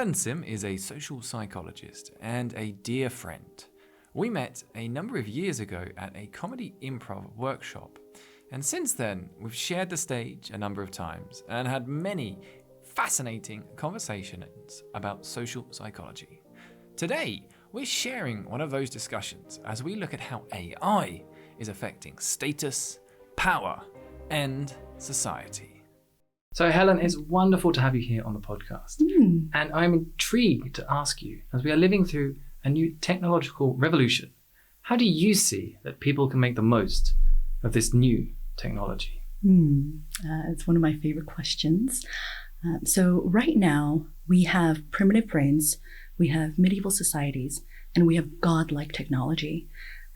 Helen Tsim is a social psychologist and a dear friend. We met a number of years ago at a comedy improv workshop, and since then we've shared the stage a number of times and had many fascinating conversations about social psychology. Today, we're sharing one of those discussions as we look at how AI is affecting status, power, and society. So Helen, it's wonderful to have you here on the podcast. And I'm intrigued to ask you, as we are living through a new technological revolution, how do you see that people can make the most of this new technology? It's one of my favorite questions. So right now, we have primitive brains, we have medieval societies, and we have godlike technology.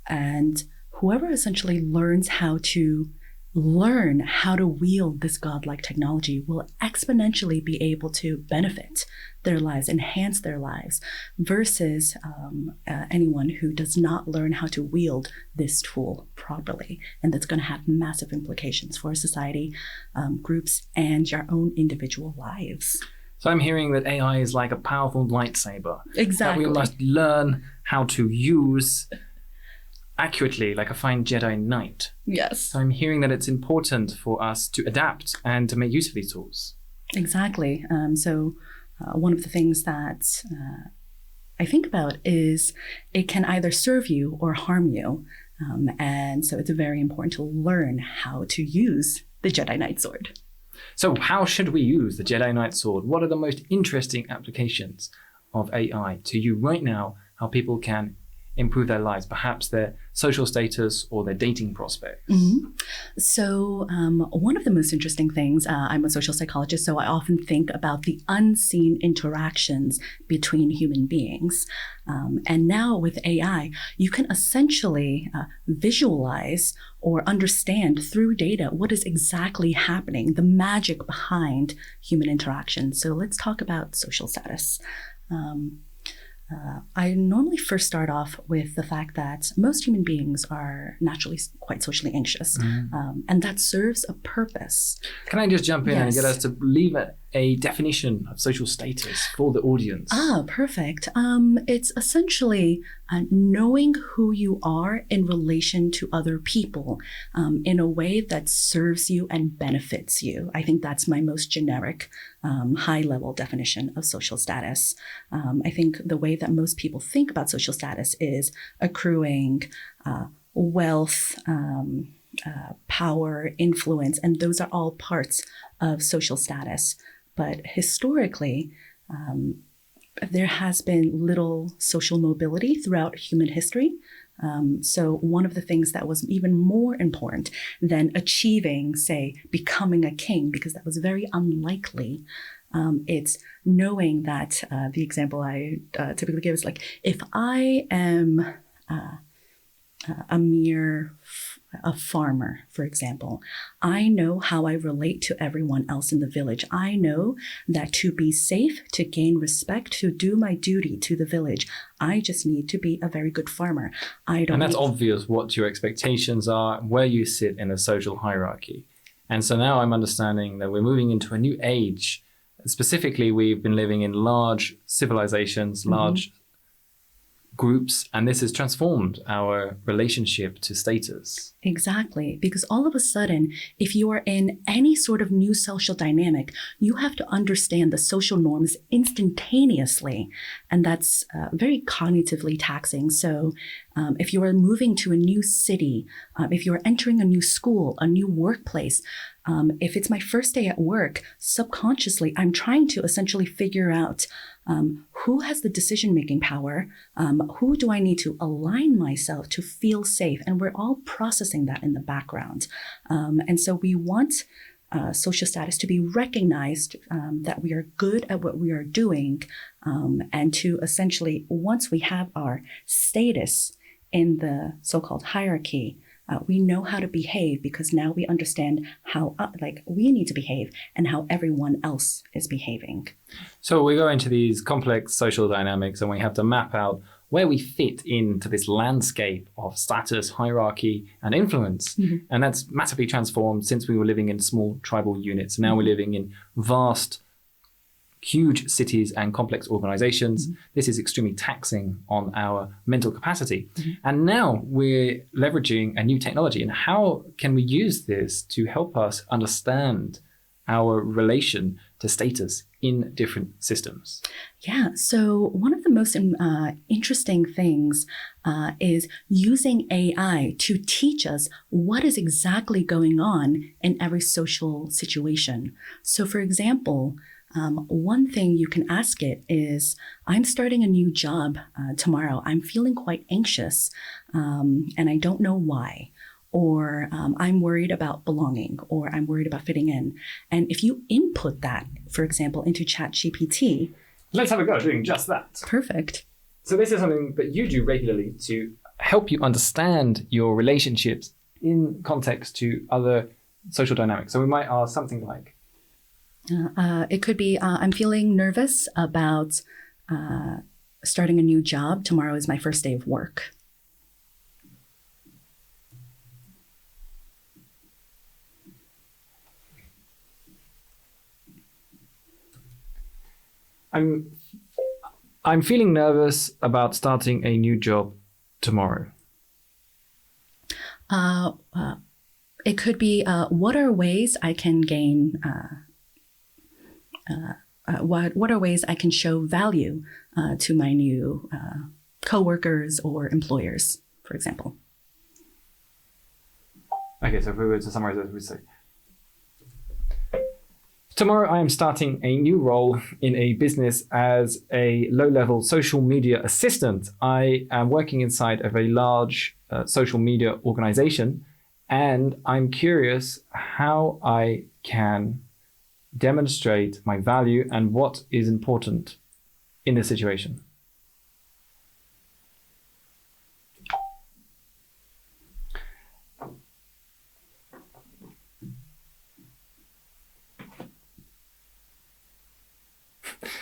And whoever essentially learns how to wield this godlike technology will exponentially be able to benefit their lives, enhance their lives, versus anyone who does not learn how to wield this tool properly. And that's going to have massive implications for society, groups, and your own individual lives. So I'm hearing that AI is like a powerful lightsaber. Exactly. That we must learn how to use accurately, like a fine Jedi Knight. Yes. So I'm hearing that it's important for us to adapt and to make use of these tools. Exactly. So one of the things that I think about is it can either serve you or harm you. And so it's very important to learn how to use the Jedi Knight sword. So how should we use the Jedi Knight sword? What are the most interesting applications of AI to you right now, how people can improve their lives, perhaps their social status or their dating prospects? So one of the most interesting things, I'm a social psychologist, so I often think about the unseen interactions between human beings. And now with AI, you can essentially visualize or understand through data what is exactly happening, the magic behind human interaction. So let's talk about social status. I normally first start off with the fact that most human beings are naturally quite socially anxious, and that serves a purpose. Can I just jump in and get us to leave a definition of social status for the audience? Perfect. It's essentially knowing who you are in relation to other people in a way that serves you and benefits you. I think that's my most generic, high-level definition of social status. I think the way that most people think about social status is accruing wealth, power, influence, and those are all parts of social status. But historically, there has been little social mobility throughout human history. So one of the things that was even more important than achieving, say, becoming a king, because that was very unlikely, it's knowing that the example I typically give is like, if I am a farmer, for example, I know how I relate to everyone else in the village. I know that to be safe, to gain respect, to do my duty to the village, I just need to be a very good farmer. And that's obvious what your expectations are, where you sit in a social hierarchy. And so now I'm understanding that we're moving into a new age. Specifically, we've been living in large civilizations, large groups, and this has transformed our relationship to status. Exactly, because all of a sudden, if you are in any sort of new social dynamic, you have to understand the social norms instantaneously, and that's very cognitively taxing. So if you are moving to a new city, if you are entering a new school, a new workplace, if it's my first day at work, subconsciously, I'm trying to essentially figure out who has the decision-making power, who do I need to align myself to feel safe, and we're all processing that in the background. And so we want social status to be recognized, that we are good at what we are doing, and to essentially, once we have our status in the so-called hierarchy, we know how to behave because now we understand how we need to behave and how everyone else is behaving. So we go into these complex social dynamics and we have to map out where we fit into this landscape of status, hierarchy, and influence. And that's massively transformed since we were living in small tribal units. Now we're living in vast huge cities and complex organizations. This is extremely taxing on our mental capacity. And now we're leveraging a new technology. And how can we use this to help us understand our relation to status in different systems? Yeah, so one of the most interesting things is using AI to teach us what is exactly going on in every social situation. So for example, one thing you can ask it is, I'm starting a new job tomorrow. I'm feeling quite anxious and I don't know why. Or I'm worried about belonging, or I'm worried about fitting in. And if you input that, for example, into ChatGPT. Let's have a go at doing just that. Perfect. So this is something that you do regularly to help you understand your relationships in context to other social dynamics. So we might ask something like, it could be, I'm feeling nervous about starting a new job. Tomorrow is my first day of work. I'm feeling nervous about starting a new job tomorrow. It could be, what are ways I can gain, what are ways I can show value to my new coworkers or employers, for example. Okay, so if we were to summarize this, we'd say, tomorrow I am starting a new role in a business as a low-level social media assistant. I am working inside of a large social media organization, and I'm curious how I can demonstrate my value and what is important in this situation.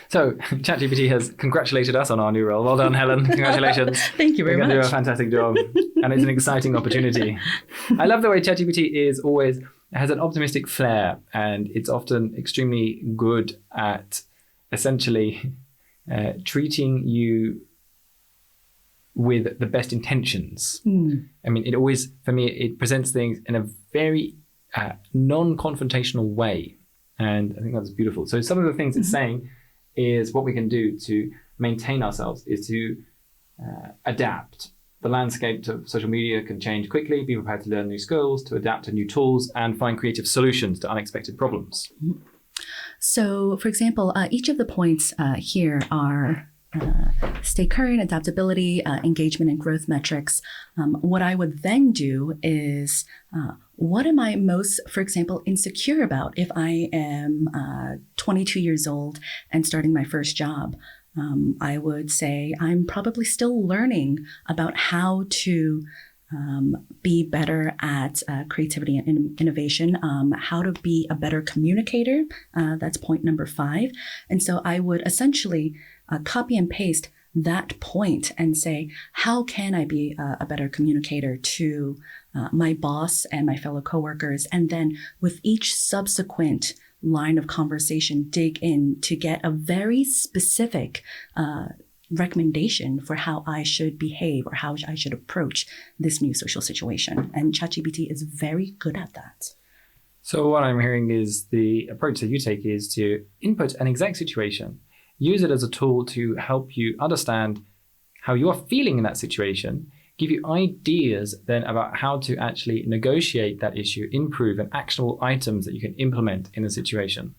So ChatGPT has congratulated us on our new role. Well done, Helen. Congratulations. Thank you very much. You're going to do a fantastic job. And it's an exciting opportunity. I love the way ChatGPT has an optimistic flair, and it's often extremely good at essentially treating you with the best intentions. I mean, for me, it presents things in a very non-confrontational way. And I think that's beautiful. So some of the things it's saying is what we can do to maintain ourselves is to adapt. The landscape to social media can change quickly. Be prepared to learn new skills, to adapt to new tools, and find creative solutions to unexpected problems. So, for example, each of the points here are stay current, adaptability, engagement, and growth metrics. What I would then do is, what am I most, for example, insecure about if I am 22 years old and starting my first job? I would say I'm probably still learning about how to be better at creativity and innovation, how to be a better communicator. That's point number 5. And so I would essentially copy and paste that point and say, how can I be a better communicator to my boss and my fellow coworkers? And then with each subsequent line of conversation, dig in to get a very specific recommendation for how I should behave or how I should approach this new social situation. And ChatGPT is very good at that. So what I'm hearing is the approach that you take is to input an exact situation, use it as a tool to help you understand how you are feeling in that situation, give you ideas then about how to actually negotiate that issue, improve, and actionable items that you can implement in the situation.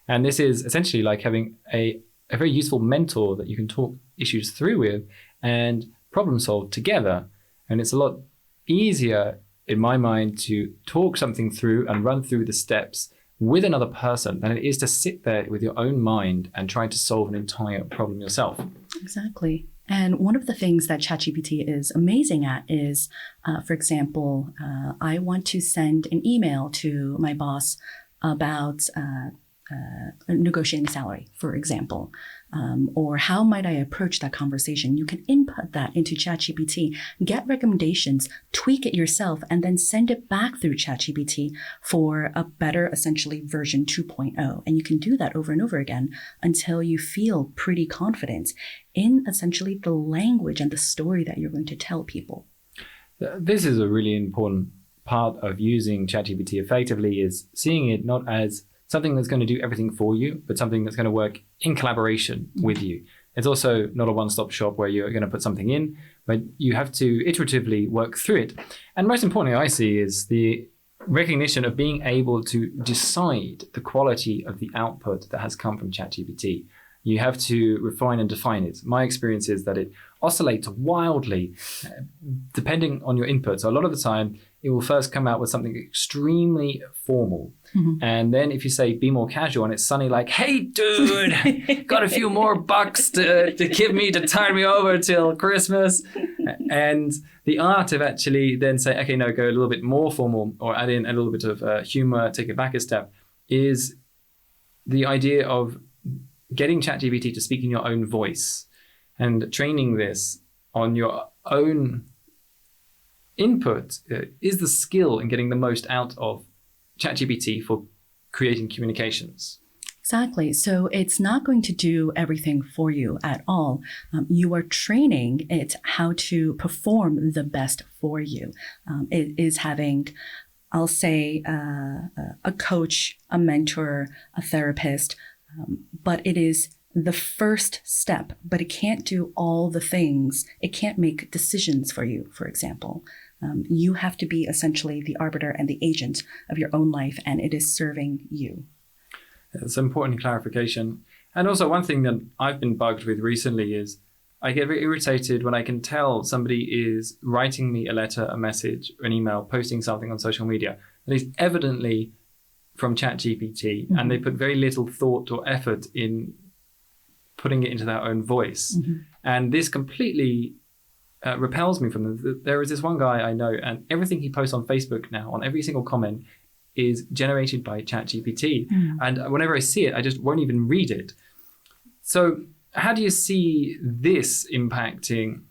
And this is essentially like having a very useful mentor that you can talk issues through with and problem solve together. And it's a lot easier, in my mind, to talk something through and run through the steps with another person than it is to sit there with your own mind and try to solve an entire problem yourself. Exactly. And one of the things that ChatGPT is amazing at is, for example, I want to send an email to my boss about negotiating salary, for example. or how might I approach that conversation? You can input that into ChatGPT, get recommendations, tweak it yourself, and then send it back through ChatGPT for a better, essentially, version 2.0. And you can do that over and over again until you feel pretty confident in essentially the language and the story that you're going to tell people. This is a really important part of using ChatGPT effectively, is seeing it not as something that's going to do everything for you, but something that's going to work in collaboration with you. It's also not a one-stop shop where you're going to put something in, but you have to iteratively work through it. And most importantly, I see, is the recognition of being able to decide the quality of the output that has come from ChatGPT. You have to refine and define it. My experience is that it oscillates wildly depending on your input. So a lot of the time, it will first come out with something extremely formal. And then if you say, be more casual, and it's suddenly like, hey, dude, got a few more bucks to give me to tide me over till Christmas. And the art of actually then say, okay, no, go a little bit more formal, or add in a little bit of humor, take it back a step, is the idea of getting ChatGPT to speak in your own voice and training this on your own input is the skill in getting the most out of ChatGPT for creating communications. Exactly. So it's not going to do everything for you at all. You are training it how to perform the best for you. It is having, I'll say, a coach, a mentor, a therapist, but it is the first step, but it can't do all the things. It can't make decisions for you, for example. You have to be essentially the arbiter and the agent of your own life, and it is serving you. It's an important clarification. And also one thing that I've been bugged with recently is I get very irritated when I can tell somebody is writing me a letter, a message, an email, posting something on social media that is evidently from ChatGPT, and they put very little thought or effort in putting it into their own voice. And this completely repels me from them. There is this one guy I know, and everything he posts on Facebook now, on every single comment, is generated by ChatGPT. And whenever I see it, I just won't even read it. So how do you see this impacting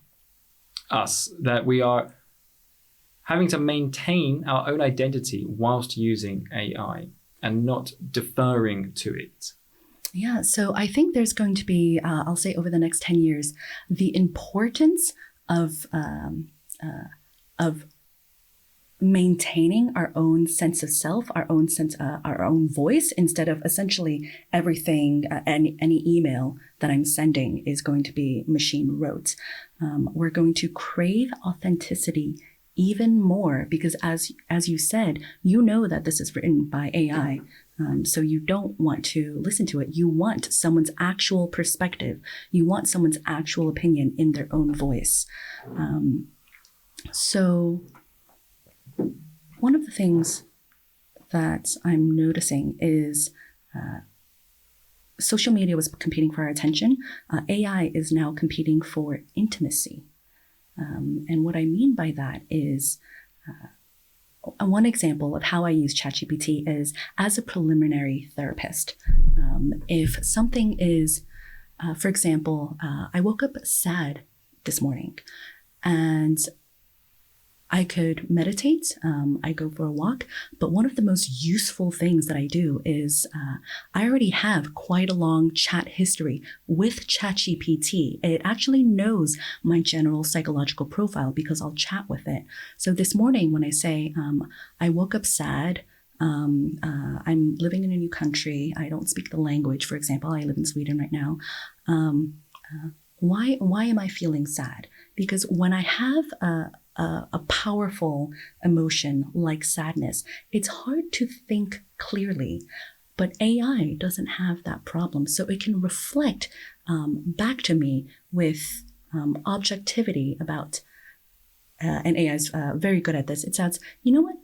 us, that we are having to maintain our own identity whilst using AI and not deferring to it? Yeah, so I think there's going to be, I'll say over the next 10 years, the importance of maintaining our own sense of self, our own voice, instead of essentially everything, any email that I'm sending is going to be machine wrote. We're going to crave authenticity even more because, as you said, you know that this is written by AI. So you don't want to listen to it. You want someone's actual perspective. You want someone's actual opinion in their own voice. So one of the things that I'm noticing is social media was competing for our attention. AI is now competing for intimacy. And what I mean by that is one example of how I use ChatGPT is as a preliminary therapist. If something is, for example, I woke up sad this morning and I could meditate, I go for a walk, but one of the most useful things that I do is I already have quite a long chat history with ChatGPT. It actually knows my general psychological profile because I'll chat with it. So this morning when I say, I woke up sad, I'm living in a new country, I don't speak the language, for example, I live in Sweden right now. Why am I feeling sad? Because when I have a powerful emotion like sadness, it's hard to think clearly, but AI doesn't have that problem. So it can reflect back to me with objectivity about, and AI is very good at this. It sounds, you know what?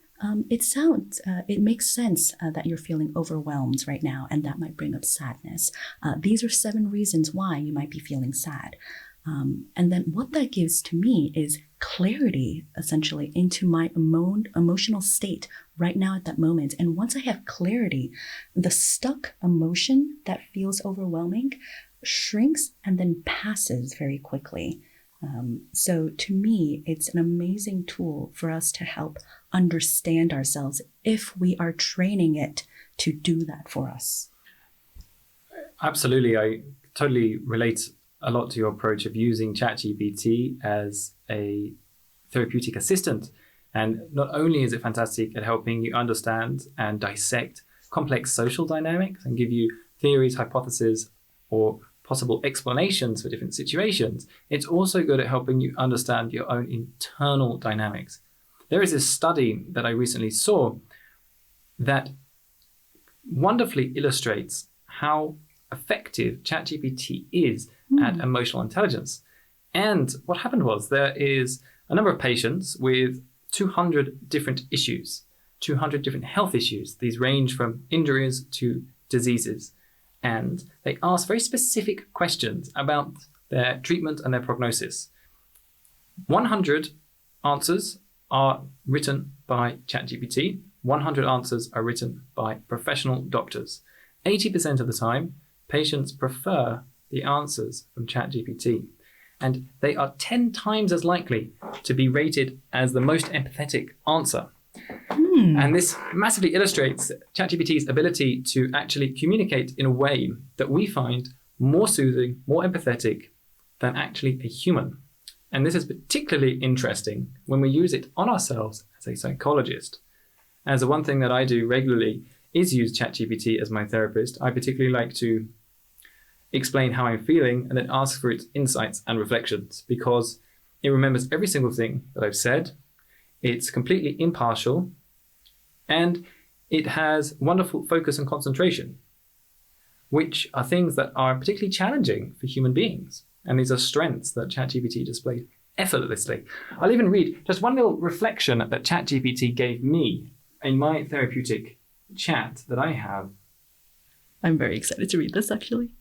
It makes sense that you're feeling overwhelmed right now, and that might bring up sadness. These are 7 reasons why you might be feeling sad. And then what that gives to me is clarity, essentially, into my emotional state right now at that moment. And once I have clarity, the stuck emotion that feels overwhelming, shrinks and then passes very quickly. So to me, it's an amazing tool for us to help understand ourselves if we are training it to do that for us. Absolutely. I totally relate a lot to your approach of using ChatGPT as a therapeutic assistant. And not only is it fantastic at helping you understand and dissect complex social dynamics and give you theories, hypotheses, or possible explanations for different situations, it's also good at helping you understand your own internal dynamics. There is this study that I recently saw that wonderfully illustrates how effective ChatGPT is at emotional intelligence. And what happened was there is a number of patients with 200 different issues, 200 different health issues. These range from injuries to diseases. And they ask very specific questions about their treatment and their prognosis. 100 answers are written by ChatGPT. 100 answers are written by professional doctors. 80% of the time, patients prefer the answers from ChatGPT. And they are 10 times as likely to be rated as the most empathetic answer. And this massively illustrates ChatGPT's ability to actually communicate in a way that we find more soothing, more empathetic than actually a human. And this is particularly interesting when we use it on ourselves as a psychologist. As the one thing that I do regularly is use ChatGPT as my therapist. I particularly like to explain how I'm feeling and then ask for its insights and reflections, because it remembers every single thing that I've said. It's completely impartial, and it has wonderful focus and concentration, which are things that are particularly challenging for human beings. And these are strengths that ChatGPT displays effortlessly. I'll even read just one little reflection that ChatGPT gave me in my therapeutic chat that I have. I'm very excited to read this, actually.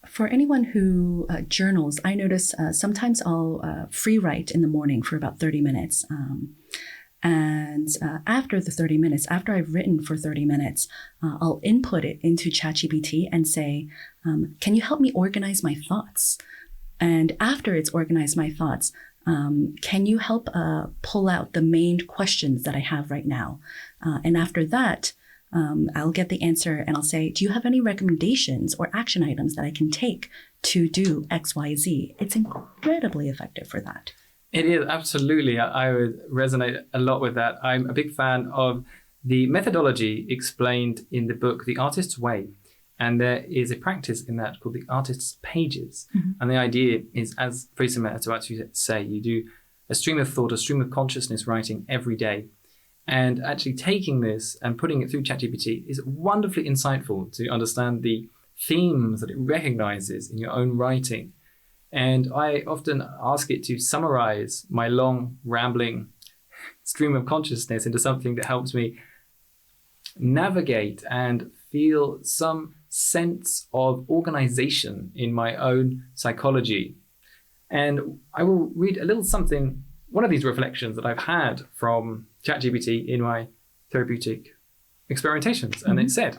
For anyone who journals, I notice sometimes I'll free write in the morning for about 30 minutes. And after the 30 minutes, after I've written for 30 minutes, I'll input it into ChatGPT and say, can you help me organize my thoughts? And after it's organized my thoughts, can you help pull out the main questions that I have right now? And after that, I'll get the answer and I'll say, do you have any recommendations or action items that I can take to do X, Y, Z? It's incredibly effective for that. It is, absolutely. I would resonate a lot with that. I'm a big fan of the methodology explained in the book, The Artist's Way. And there is a practice in that called the Artist's Pages. Mm-hmm. And the idea is as very similar to what you say. You do a stream of thought, a stream of consciousness writing every day. And actually taking this and putting it through ChatGPT is wonderfully insightful to understand the themes that it recognizes in your own writing. And I often ask it to summarize my long, rambling stream of consciousness into something that helps me navigate and feel some sense of organization in my own psychology. And I will read a little something, one of these reflections that I've had from ChatGPT in my therapeutic experimentations. And it said,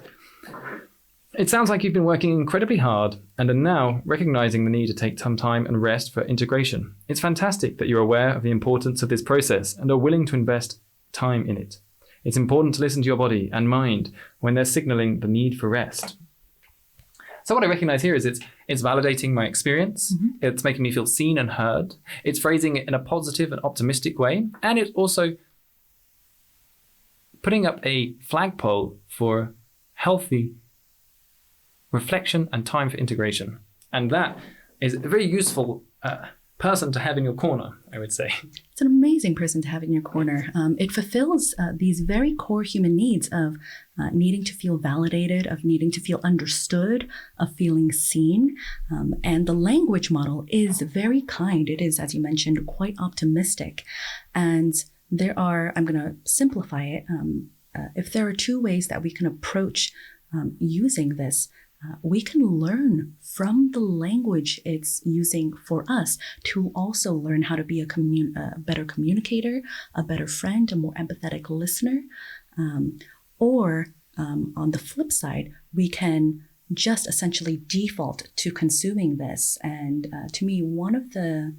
it sounds like you've been working incredibly hard and are now recognizing the need to take some time and rest for integration. It's fantastic that you're aware of the importance of this process and are willing to invest time in it. It's important to listen to your body and mind when they're signaling the need for rest. So what I recognize here is it's validating my experience. Mm-hmm. It's making me feel seen and heard. It's phrasing it in a positive and optimistic way. And it's also putting up a flagpole for healthy reflection and time for integration. And that is a very useful person to have in your corner, I would say. It's an amazing person to have in your corner. It fulfills these very core human needs of needing to feel validated, of needing to feel understood, of feeling seen. And the language model is very kind. It is, as you mentioned, quite optimistic. And there are, I'm going to simplify it, if there are two ways that we can approach using this, we can learn from the language it's using for us to also learn how to be a better communicator, a better friend, a more empathetic listener. Or on the flip side, we can just essentially default to consuming this. And to me, one of the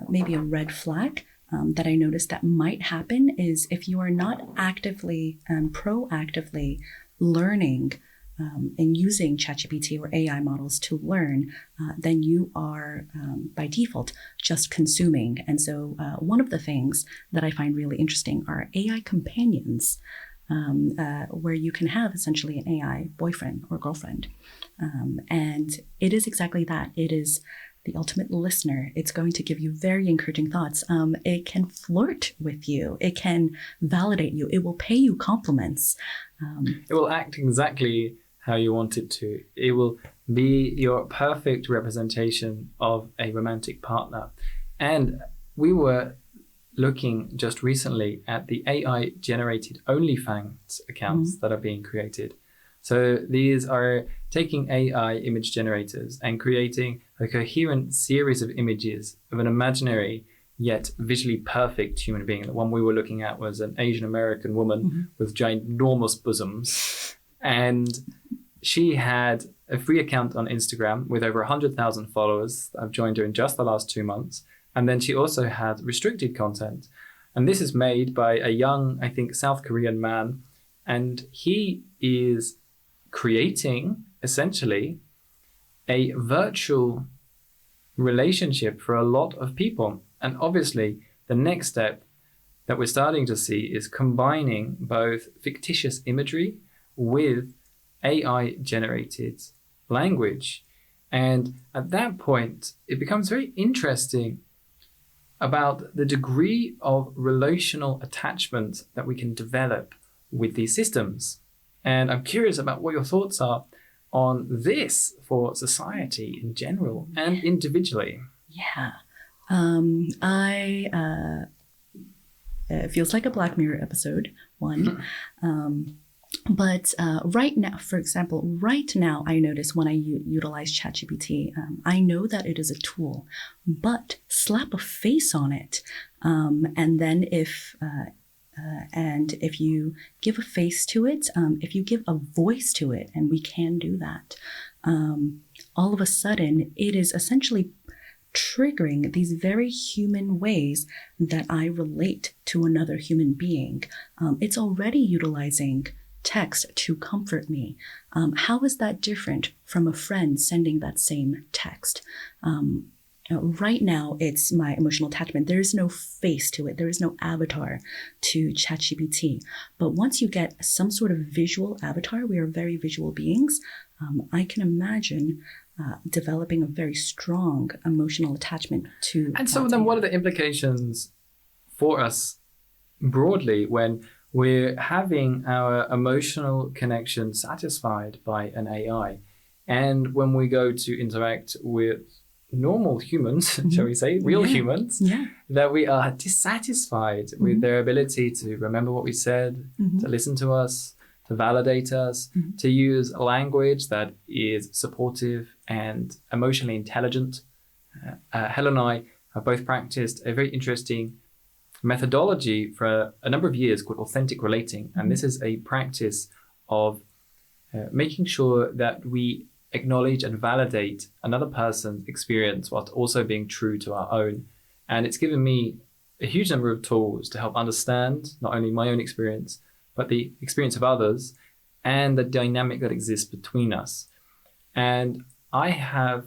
maybe a red flag that I noticed that might happen is if you are not actively and proactively learning and using ChatGPT or AI models to learn, then you are by default just consuming. And so one of the things that I find really interesting are AI companions, where you can have essentially an AI boyfriend or girlfriend. And it is exactly that. It is the ultimate listener. It's going to give you very encouraging thoughts. It can flirt with you. It can validate you. It will pay you compliments. It will act exactly how you want it to. It will be your perfect representation of a romantic partner. And we were looking just recently at the AI generated OnlyFans accounts that are being created. So these are taking AI image generators and creating a coherent series of images of an imaginary yet visually perfect human being. The one we were looking at was an Asian American woman with ginormous bosoms. And she had a free account on Instagram with over 100,000 followers. I've joined her in just the last 2 months. And then she also had restricted content. And this is made by a young, I think, South Korean man. And he is creating essentially a virtual relationship for a lot of people. And obviously, the next step that we're starting to see is combining both fictitious imagery with AI generated language. And at that point, it becomes very interesting about the degree of relational attachment that we can develop with these systems. And I'm curious about what your thoughts are on this for society in general and individually. Yeah. It feels like a Black Mirror episode, one. But right now, for example, right now, I notice when I utilize ChatGPT, I know that it is a tool, but slap a face on it. And then if you give a face to it, if you give a voice to it, and we can do that, all of a sudden, it is essentially triggering these very human ways that I relate to another human being. It's already utilizing text to comfort me. How is that different from a friend sending that same text? Right now, it's my emotional attachment. There is no face to it. There is no avatar to ChatGPT. But once you get some sort of visual avatar, we are very visual beings. I can imagine developing a very strong emotional attachment to. And so then what are the implications for us broadly when we're having our emotional connection satisfied by an AI? And when we go to interact with normal humans, shall we say, real humans, that we are dissatisfied with their ability to remember what we said, to listen to us, to validate us, to use language that is supportive and emotionally intelligent. Helen and I have both practiced a very interesting methodology for a number of years called authentic relating. And this is a practice of making sure that we acknowledge and validate another person's experience whilst also being true to our own. And it's given me a huge number of tools to help understand not only my own experience, but the experience of others and the dynamic that exists between us. And I have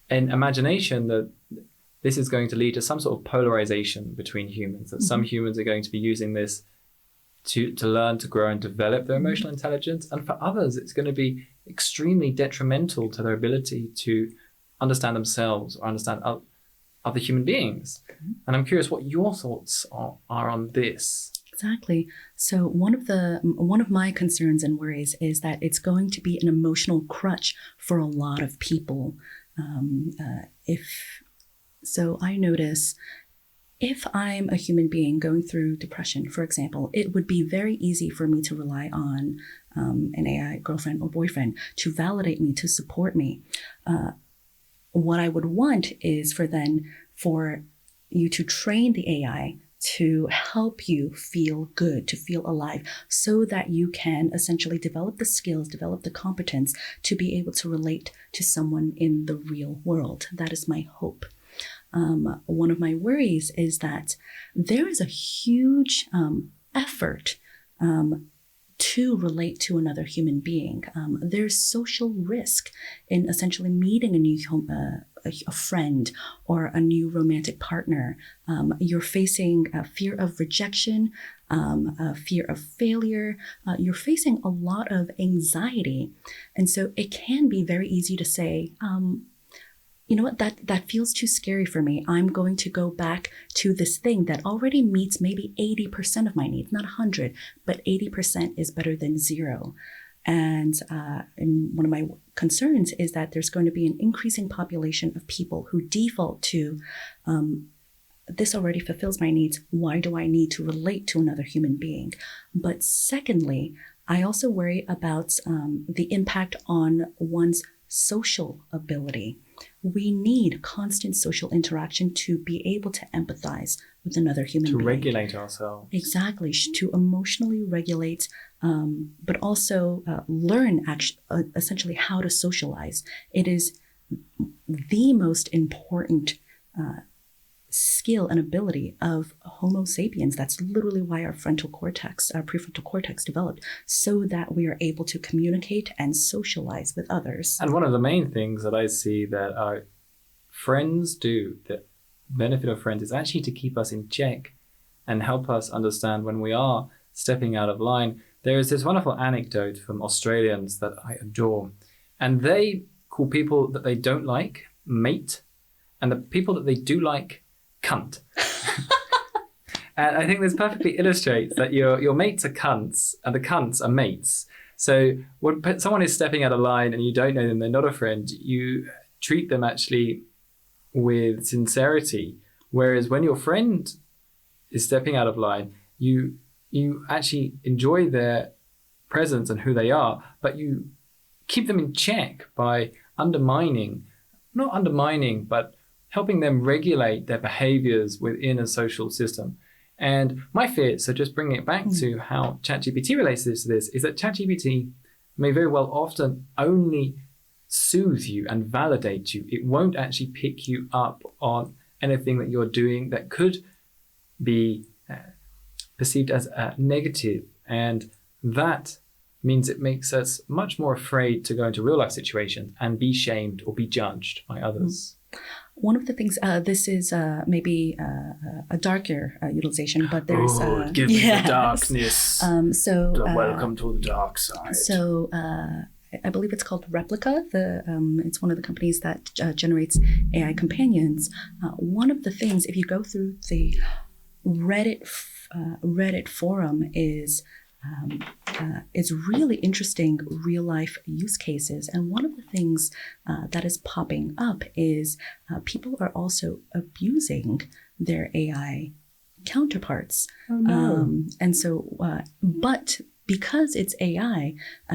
an imagination that this is going to lead to some sort of polarization between humans, that some humans are going to be using this to learn, to grow and develop their emotional intelligence. And for others, it's going to be extremely detrimental to their ability to understand themselves or understand other human beings. And I'm curious what your thoughts are on this. Exactly. So one of my concerns and worries is that it's going to be an emotional crutch for a lot of people. I notice if I'm a human being going through depression, for example, it would be very easy for me to rely on an AI girlfriend or boyfriend to validate me, to support me. What I would want is for you to train the AI to help you feel good, to feel alive, so that you can essentially develop the skills, develop the competence to be able to relate to someone in the real world. That is my hope. One of my worries is that there is a huge effort to relate to another human being. There's social risk in essentially meeting a friend or a new romantic partner. You're facing a fear of rejection, a fear of failure. You're facing a lot of anxiety. And so it can be very easy to say, you know what, that feels too scary for me. I'm going to go back to this thing that already meets maybe 80% of my needs, not 100, but 80% is better than 0. And one of my concerns is that there's going to be an increasing population of people who default to, this already fulfills my needs. Why do I need to relate to another human being? But secondly, I also worry about the impact on one's social ability. We need constant social interaction to be able to empathize with another human being. To regulate ourselves. Exactly, to emotionally regulate, but also learn essentially how to socialize. It is the most important skill and ability of Homo sapiens. That's literally why our frontal cortex, our prefrontal cortex developed, so that we are able to communicate and socialize with others. And one of the main things that I see that our friends do, the benefit of friends, is actually to keep us in check and help us understand when we are stepping out of line. There is this wonderful anecdote from Australians that I adore, and they call people that they don't like mate, and the people that they do like cunt. And I think this perfectly illustrates that your mates are cunts and the cunts are mates. So when someone is stepping out of line and you don't know them, they're not a friend, you treat them actually with sincerity. Whereas when your friend is stepping out of line, you actually enjoy their presence and who they are, but you keep them in check by not undermining, but helping them regulate their behaviors within a social system. And my fear, so just bringing it back to how ChatGPT relates to this, is that ChatGPT may very well often only soothe you and validate you. It won't actually pick you up on anything that you're doing that could be perceived as negative. And that means it makes us much more afraid to go into real life situations and be shamed or be judged by others. One of the things, this is maybe a darker utilization, but there's... give me the darkness. Welcome to the dark side. So I believe it's called Replica. It's one of the companies that generates AI companions. One of the things, if you go through the Reddit forum, is it's really interesting real life use cases. And one of the things that is popping up is people are also abusing their AI counterparts. Oh, no. And so, but because it's AI,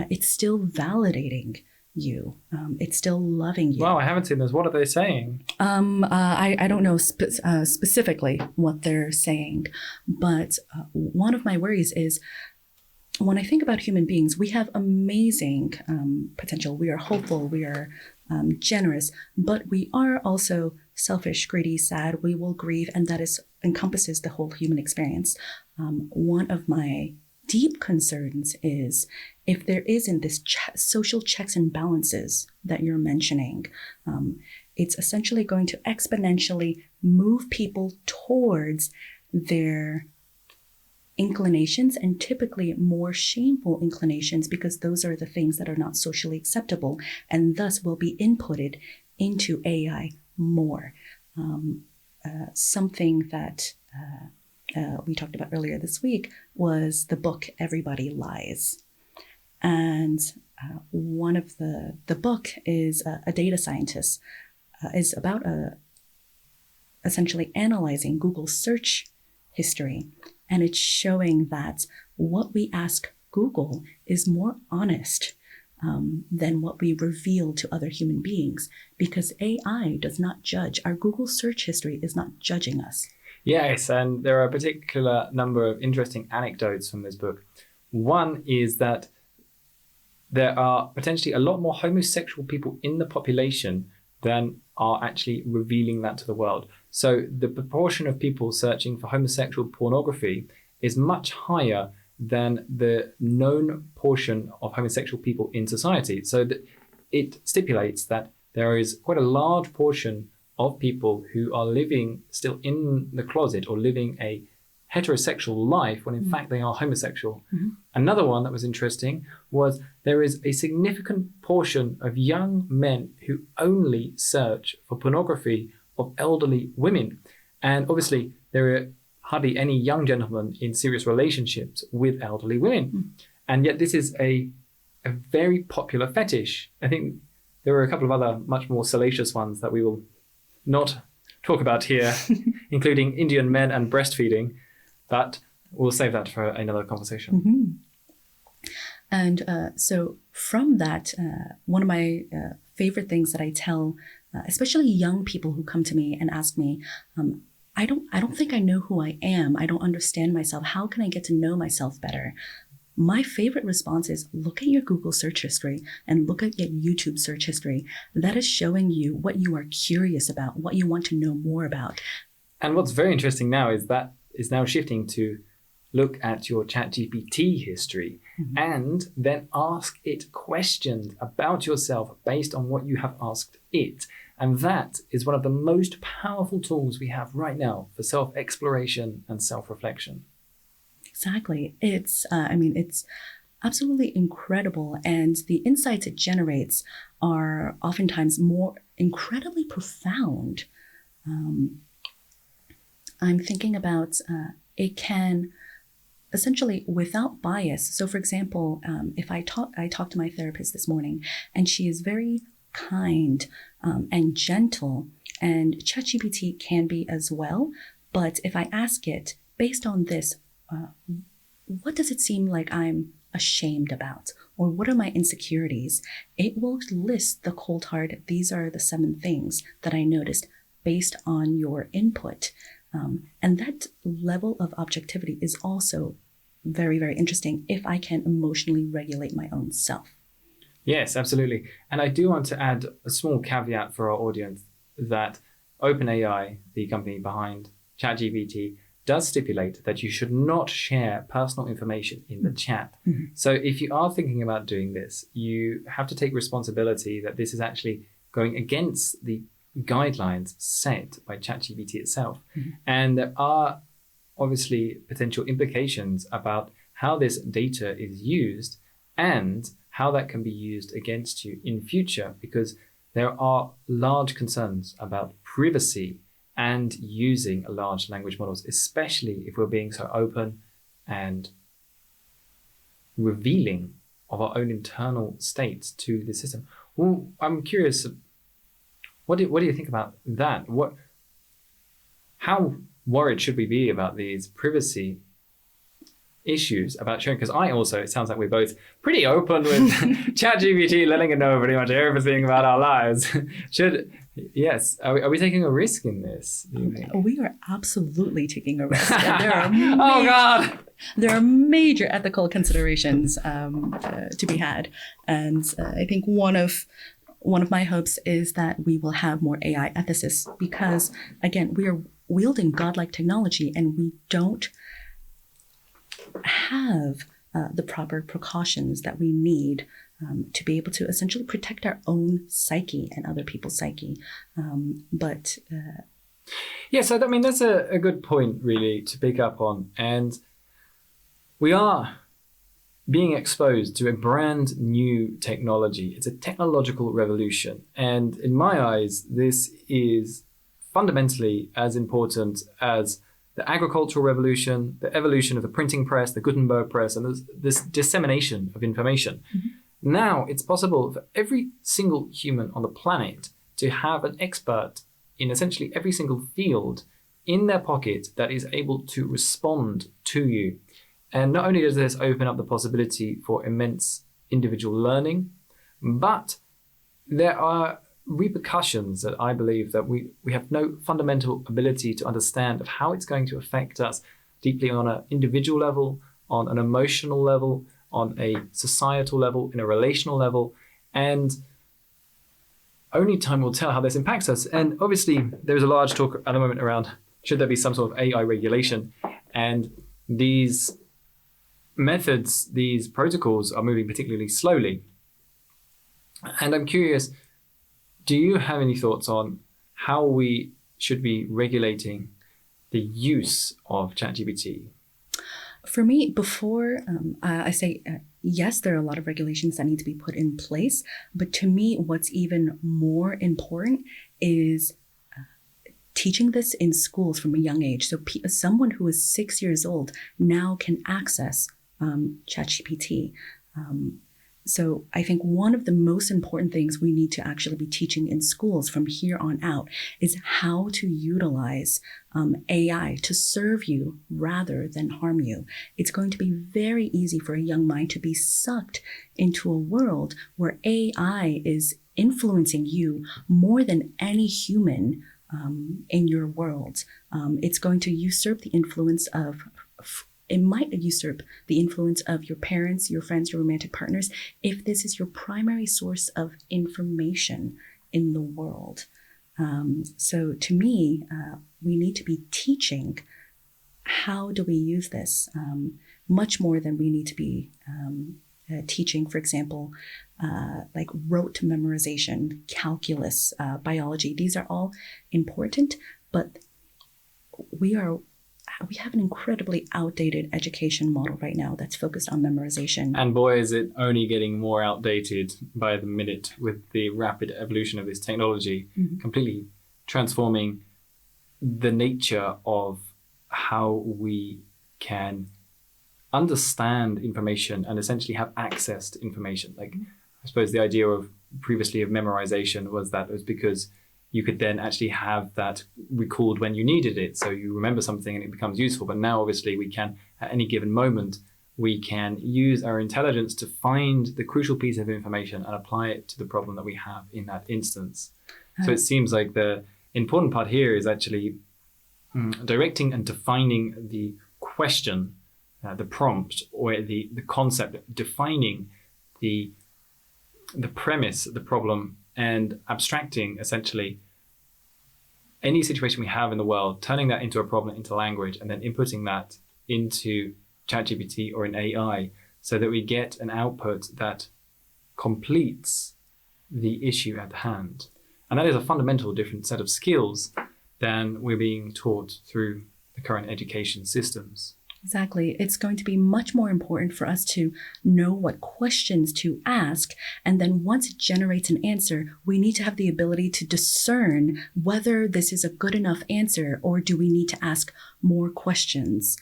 it's still validating you. It's still loving you. Wow, I haven't seen this. What are they saying? I don't know specifically what they're saying, but one of my worries is, when I think about human beings, we have amazing potential. We are hopeful, we are generous, but we are also selfish, greedy, sad. We will grieve, and that encompasses the whole human experience. One of my deep concerns is if there isn't this social checks and balances that you're mentioning, it's essentially going to exponentially move people towards their inclinations, and typically more shameful inclinations, because those are the things that are not socially acceptable and thus will be inputted into AI more. Something that we talked about earlier this week was the book Everybody Lies. And one of the book is a data scientist, is about essentially analyzing Google search history. And it's showing that what we ask Google is more honest than what we reveal to other human beings, because AI does not judge. Our Google search history is not judging us. Yes, and there are a particular number of interesting anecdotes from this book. One is that there are potentially a lot more homosexual people in the population than are actually revealing that to the world. So the proportion of people searching for homosexual pornography is much higher than the known portion of homosexual people in society. So it stipulates that there is quite a large portion of people who are living still in the closet or living a heterosexual life when in fact they are homosexual. Another one that was interesting was there is a significant portion of young men who only search for pornography of elderly women. And obviously there are hardly any young gentlemen in serious relationships with elderly women. And yet this is a very popular fetish. I think there are a couple of other much more salacious ones that we will not talk about here, including Indian men and breastfeeding, but we'll save that for another conversation. And so from that, one of my favorite things that I tell, especially young people who come to me and ask me, I don't think I know who I am. I don't understand myself. How can I get to know myself better? My favorite response is look at your Google search history and look at your YouTube search history. That is showing you what you are curious about, what you want to know more about. And what's very interesting now is that is now shifting to look at your ChatGPT history and then ask it questions about yourself based on what you have asked it. And that is one of the most powerful tools we have right now for self-exploration and self-reflection. Exactly. It's absolutely incredible. And the insights it generates are oftentimes more incredibly profound. I'm thinking about it can essentially without bias. So for example, if I talked to my therapist this morning and she is very kind and gentle, and ChatGPT can be as well. But if I ask it based on this, what does it seem like I'm ashamed about? Or what are my insecurities? It will list the cold hard. These are the 7 things that I noticed based on your input. And that level of objectivity is also very, very interesting if I can emotionally regulate my own self. Yes, absolutely. And I do want to add a small caveat for our audience that OpenAI, the company behind ChatGPT, does stipulate that you should not share personal information in the chat. So if you are thinking about doing this, you have to take responsibility that this is actually going against the guidelines set by ChatGPT itself. And there are obviously potential implications about how this data is used and how that can be used against you in future, because there are large concerns about privacy and using large language models, especially if we're being so open and revealing of our own internal states to the system. Well, I'm curious, what do you think about that? How worried should we be about these privacy issues about sharing? Because it sounds like we're both pretty open with ChatGPT, letting it know pretty much everything about our lives. Are we taking a risk in this, do you think? We are absolutely taking a risk. Oh God! There are major ethical considerations to be had, and I think one of my hopes is that we will have more AI ethicists, because again, we are wielding godlike technology and we don't have the proper precautions that we need to be able to essentially protect our own psyche and other people's psyche. So I mean, that's a good point really to pick up on. And we are being exposed to a brand new technology. It's a technological revolution. And in my eyes, this is fundamentally as important as the agricultural revolution, the evolution of the printing press, the Gutenberg press, and this dissemination of information. Mm-hmm. Now it's possible for every single human on the planet to have an expert in essentially every single field in their pocket that is able to respond to you. And not only does this open up the possibility for immense individual learning, but there are repercussions that I believe that we have no fundamental ability to understand of how it's going to affect us deeply on an individual level, on an emotional level, on a societal level, in a relational level. And only time will tell how this impacts us. And obviously, there's a large talk at the moment around should there be some sort of AI regulation? And these methods, these protocols are moving particularly slowly. And I'm curious, do you have any thoughts on how we should be regulating the use of ChatGPT? For me, before I say yes, there are a lot of regulations that need to be put in place. But to me, what's even more important is teaching this in schools from a young age. So someone who is 6 years old now can access ChatGPT. So I think one of the most important things we need to actually be teaching in schools from here on out is how to utilize AI to serve you rather than harm you. It's going to be very easy for a young mind to be sucked into a world where AI is influencing you more than any human in your world. It's going to usurp the influence of It might usurp the influence of your parents, your friends, your romantic partners, if this is your primary source of information in the world. So to me, we need to be teaching how do we use this much more than we need to be teaching, for example, like rote memorization, calculus, biology. These are all important, but we have an incredibly outdated education model right now that's focused on memorization. And boy, is it only getting more outdated by the minute with the rapid evolution of this technology, mm-hmm. completely transforming the nature of how we can understand information and essentially have access to information. Like, I suppose the idea of previously of memorization was that it was because you could then actually have that recalled when you needed it. So you remember something and it becomes useful. But now, obviously, we can, at any given moment, we can use our intelligence to find the crucial piece of information and apply it to the problem that we have in that instance. So it seems like the important part here is actually directing and defining the question, the prompt, or the concept, defining the premise, the problem, and abstracting essentially any situation we have in the world, turning that into a problem, into language, and then inputting that into ChatGPT or an AI so that we get an output that completes the issue at hand. And that is a fundamental different set of skills than we're being taught through the current education systems. Exactly. It's going to be much more important for us to know what questions to ask. And then once it generates an answer, we need to have the ability to discern whether this is a good enough answer or do we need to ask more questions.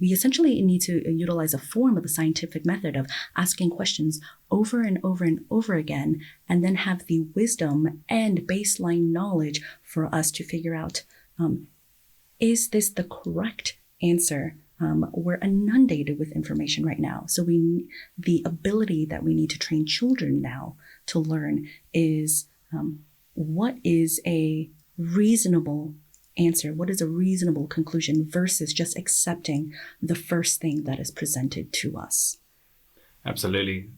We essentially need to utilize a form of the scientific method of asking questions over and over and over again, and then have the wisdom and baseline knowledge for us to figure out, is this the correct answer? We're inundated with information right now. So the ability that we need to train children now to learn is what is a reasonable answer? What is a reasonable conclusion versus just accepting the first thing that is presented to us? Absolutely.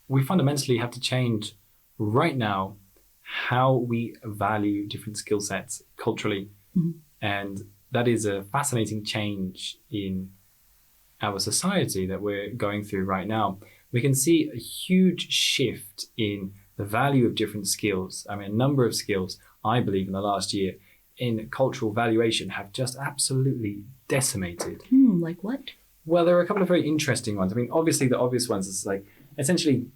We fundamentally have to change right now how we value different skill sets culturally. Mm-hmm. And that is a fascinating change in our society that we're going through right now. We can see a huge shift in the value of different skills. I mean, a number of skills, I believe, in the last year in cultural valuation have just absolutely decimated. Like what? Well, there are a couple of very interesting ones. I mean, obviously, the obvious ones is like essentially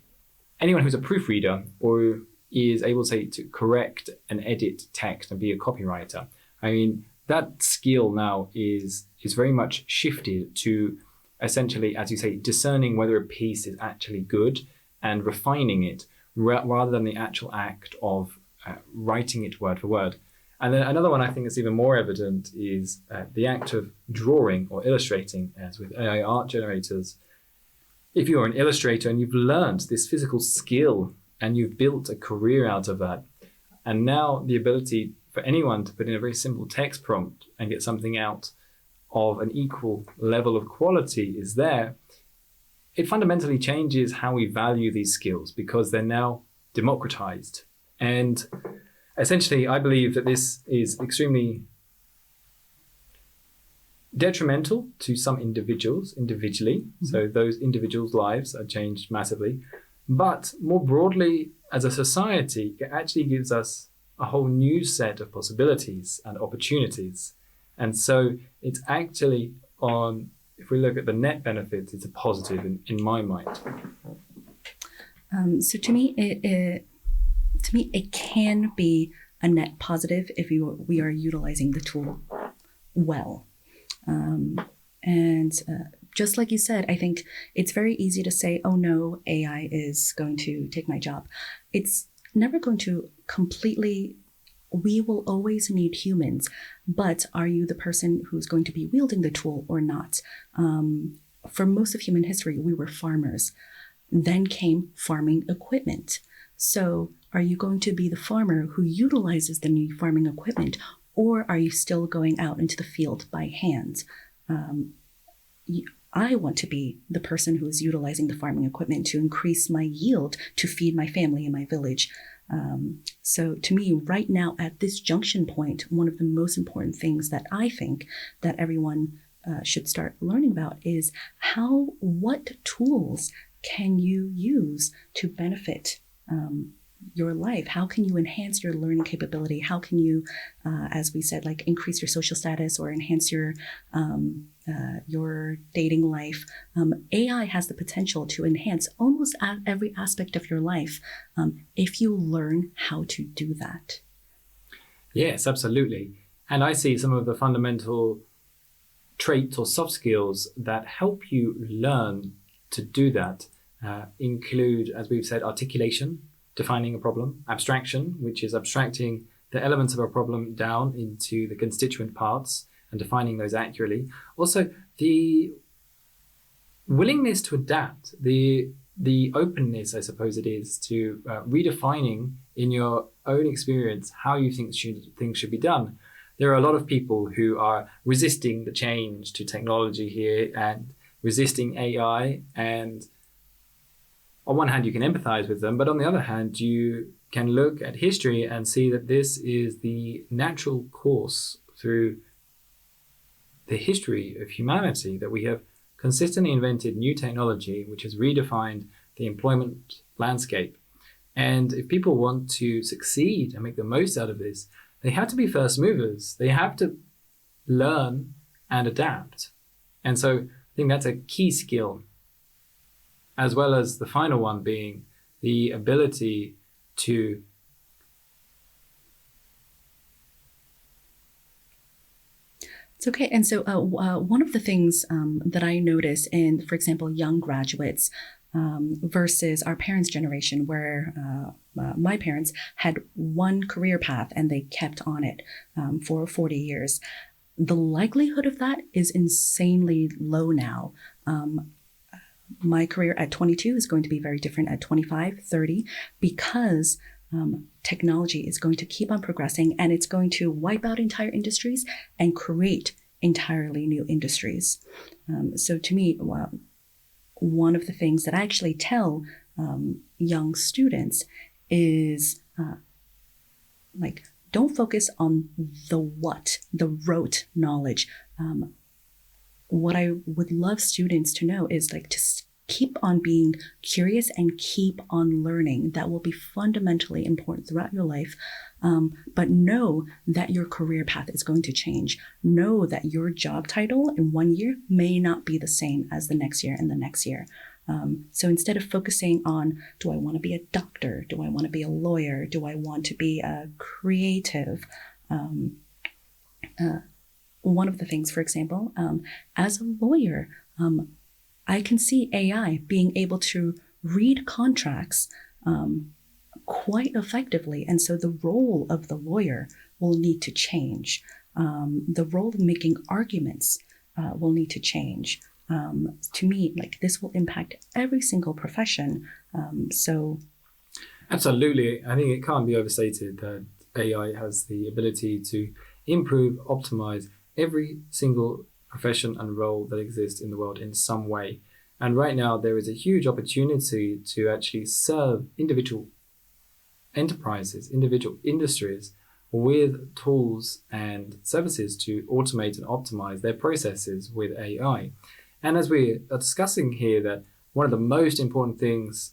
anyone who's a proofreader or is able, say, to correct and edit text and be a copywriter. I mean, that skill now is very much shifted to essentially, as you say, discerning whether a piece is actually good and refining it rather than the actual act of writing it word for word. And then another one I think is even more evident is the act of drawing or illustrating, as with AI art generators. If you're an illustrator and you've learned this physical skill and you've built a career out of that, and now the ability for anyone to put in a very simple text prompt and get something out of an equal level of quality is there, it fundamentally changes how we value these skills because they're now democratized. And essentially, I believe that this is extremely detrimental to some individuals individually. Mm-hmm. So those individuals' lives are changed massively. But more broadly, as a society, it actually gives us a whole new set of possibilities and opportunities. And so it's actually if we look at the net benefits, it's a positive in my mind. So to me, it can be a net positive if we are utilizing the tool well. Just like you said, I think it's very easy to say, oh no, AI is going to take my job. It's never going to completely. We will always need humans, but are you the person who's going to be wielding the tool or not? For most of human history, we were farmers. Then came farming equipment. So are you going to be the farmer who utilizes the new farming equipment, or are you still going out into the field by hand? I want to be the person who is utilizing the farming equipment to increase my yield to feed my family and my village. So to me, right now at this junction point, one of the most important things that I think that everyone should start learning about is what tools can you use to benefit your life? How can you enhance your learning capability? How can you, as we said, like increase your social status or enhance your dating life? AI has the potential to enhance almost every aspect of your life if you learn how to do that. Yes, absolutely. And I see some of the fundamental traits or soft skills that help you learn to do that include, as we've said, articulation, defining a problem, abstraction, which is abstracting the elements of a problem down into the constituent parts and defining those accurately. Also, the willingness to adapt, the openness, I suppose it is, to redefining in your own experience how you think things should be done. There are a lot of people who are resisting the change to technology here and resisting AI, and on one hand, you can empathize with them, but on the other hand, you can look at history and see that this is the natural course through the history of humanity, that we have consistently invented new technology, which has redefined the employment landscape. And if people want to succeed and make the most out of this, they have to be first movers. They have to learn and adapt. And so I think that's a key skill, as well as the final one being the ability to It's okay. And so one of the things that I notice in, for example, young graduates versus our parents' generation, where my parents had one career path and they kept on it for 40 years, the likelihood of that is insanely low now. My career at 22 is going to be very different at 25, 30, because technology is going to keep on progressing and it's going to wipe out entire industries and create entirely new industries. So to me, one of the things that I actually tell young students is don't focus on the rote knowledge. What I would love students to know is to keep on being curious and keep on learning. That will be fundamentally important throughout your life. But know that your career path is going to change. Know that your job title in 1 year may not be the same as the next year and the next year. So instead of focusing on, do I want to be a doctor? Do I want to be a lawyer? Do I want to be a creative? One of the things, for example, as a lawyer, I can see AI being able to read contracts quite effectively. And so the role of the lawyer will need to change. The role of making arguments will need to change. To me, like, this will impact every single profession. Absolutely. I think it can't be overstated that AI has the ability to improve, optimize every single profession and role that exists in the world in some way. And right now, there is a huge opportunity to actually serve individual enterprises, individual industries with tools and services to automate and optimize their processes with AI. And as we are discussing here, that one of the most important things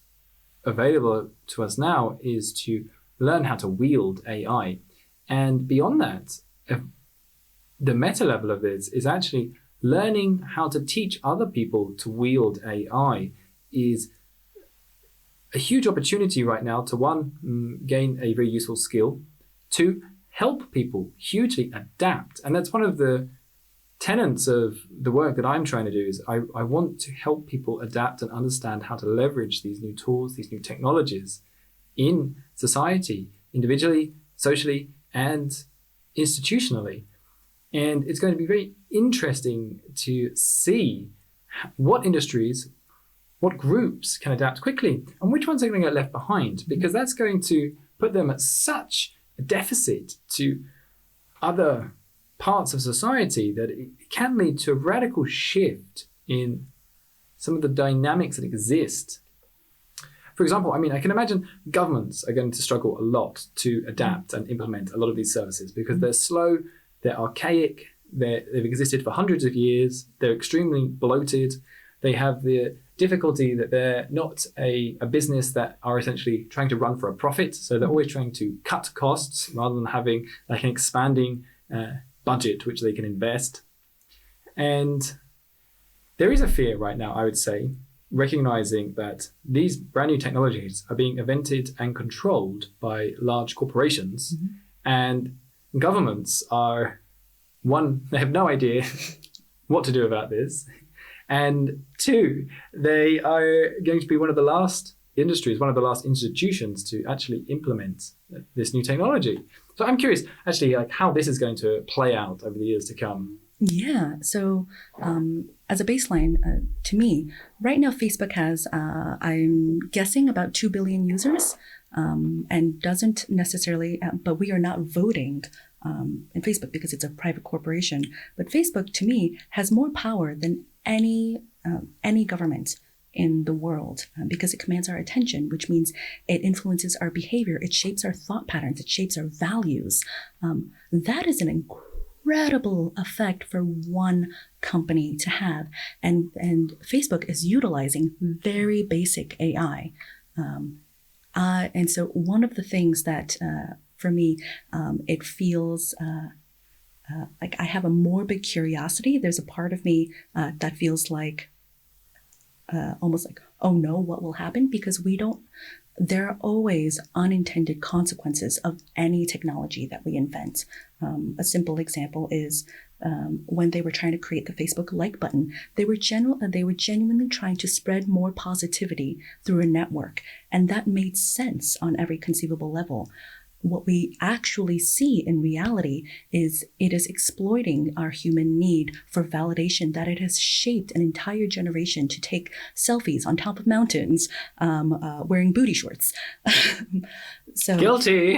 available to us now is to learn how to wield AI. And beyond that, the meta level of this is actually learning how to teach other people to wield AI is a huge opportunity right now to, one, gain a very useful skill, two, help people hugely adapt. And that's one of the tenets of the work that I'm trying to do is I want to help people adapt and understand how to leverage these new tools, these new technologies in society, individually, socially, and institutionally. And it's going to be very interesting to see what industries, what groups can adapt quickly and which ones are going to get left behind, because that's going to put them at such a deficit to other parts of society that it can lead to a radical shift in some of the dynamics that exist. For example, I mean, I can imagine governments are going to struggle a lot to adapt and implement a lot of these services because they're slow, they're archaic, they've existed for hundreds of years, they're extremely bloated, they have the difficulty that they're not a business that are essentially trying to run for a profit, so they're always trying to cut costs rather than having like an expanding budget which they can invest. And there is a fear right now, I would say, recognizing that these brand new technologies are being invented and controlled by large corporations, and governments are, one, they have no idea what to do about this, and two, they are going to be one of the last industries, one of the last institutions to actually implement this new technology. So I'm curious, actually, like how this is going to play out over the years to come. Yeah. So as a baseline, to me, right now, Facebook has, I'm guessing, about 2 billion users, and doesn't necessarily, but we are not voting in Facebook because it's a private corporation. But Facebook, to me, has more power than any government in the world because it commands our attention, which means it influences our behavior, it shapes our thought patterns, it shapes our values. That is an incredible effect for one company to have, and Facebook is utilizing very basic AI. And so one of the things that for me, it feels like I have a morbid curiosity. There's a part of me that feels like almost like, oh no, what will happen? Because there are always unintended consequences of any technology that we invent. A simple example is when they were trying to create the Facebook like button, they were genuinely trying to spread more positivity through a network. And that made sense on every conceivable level. What we actually see in reality is it is exploiting our human need for validation, that it has shaped an entire generation to take selfies on top of mountains, wearing booty shorts. So Guilty.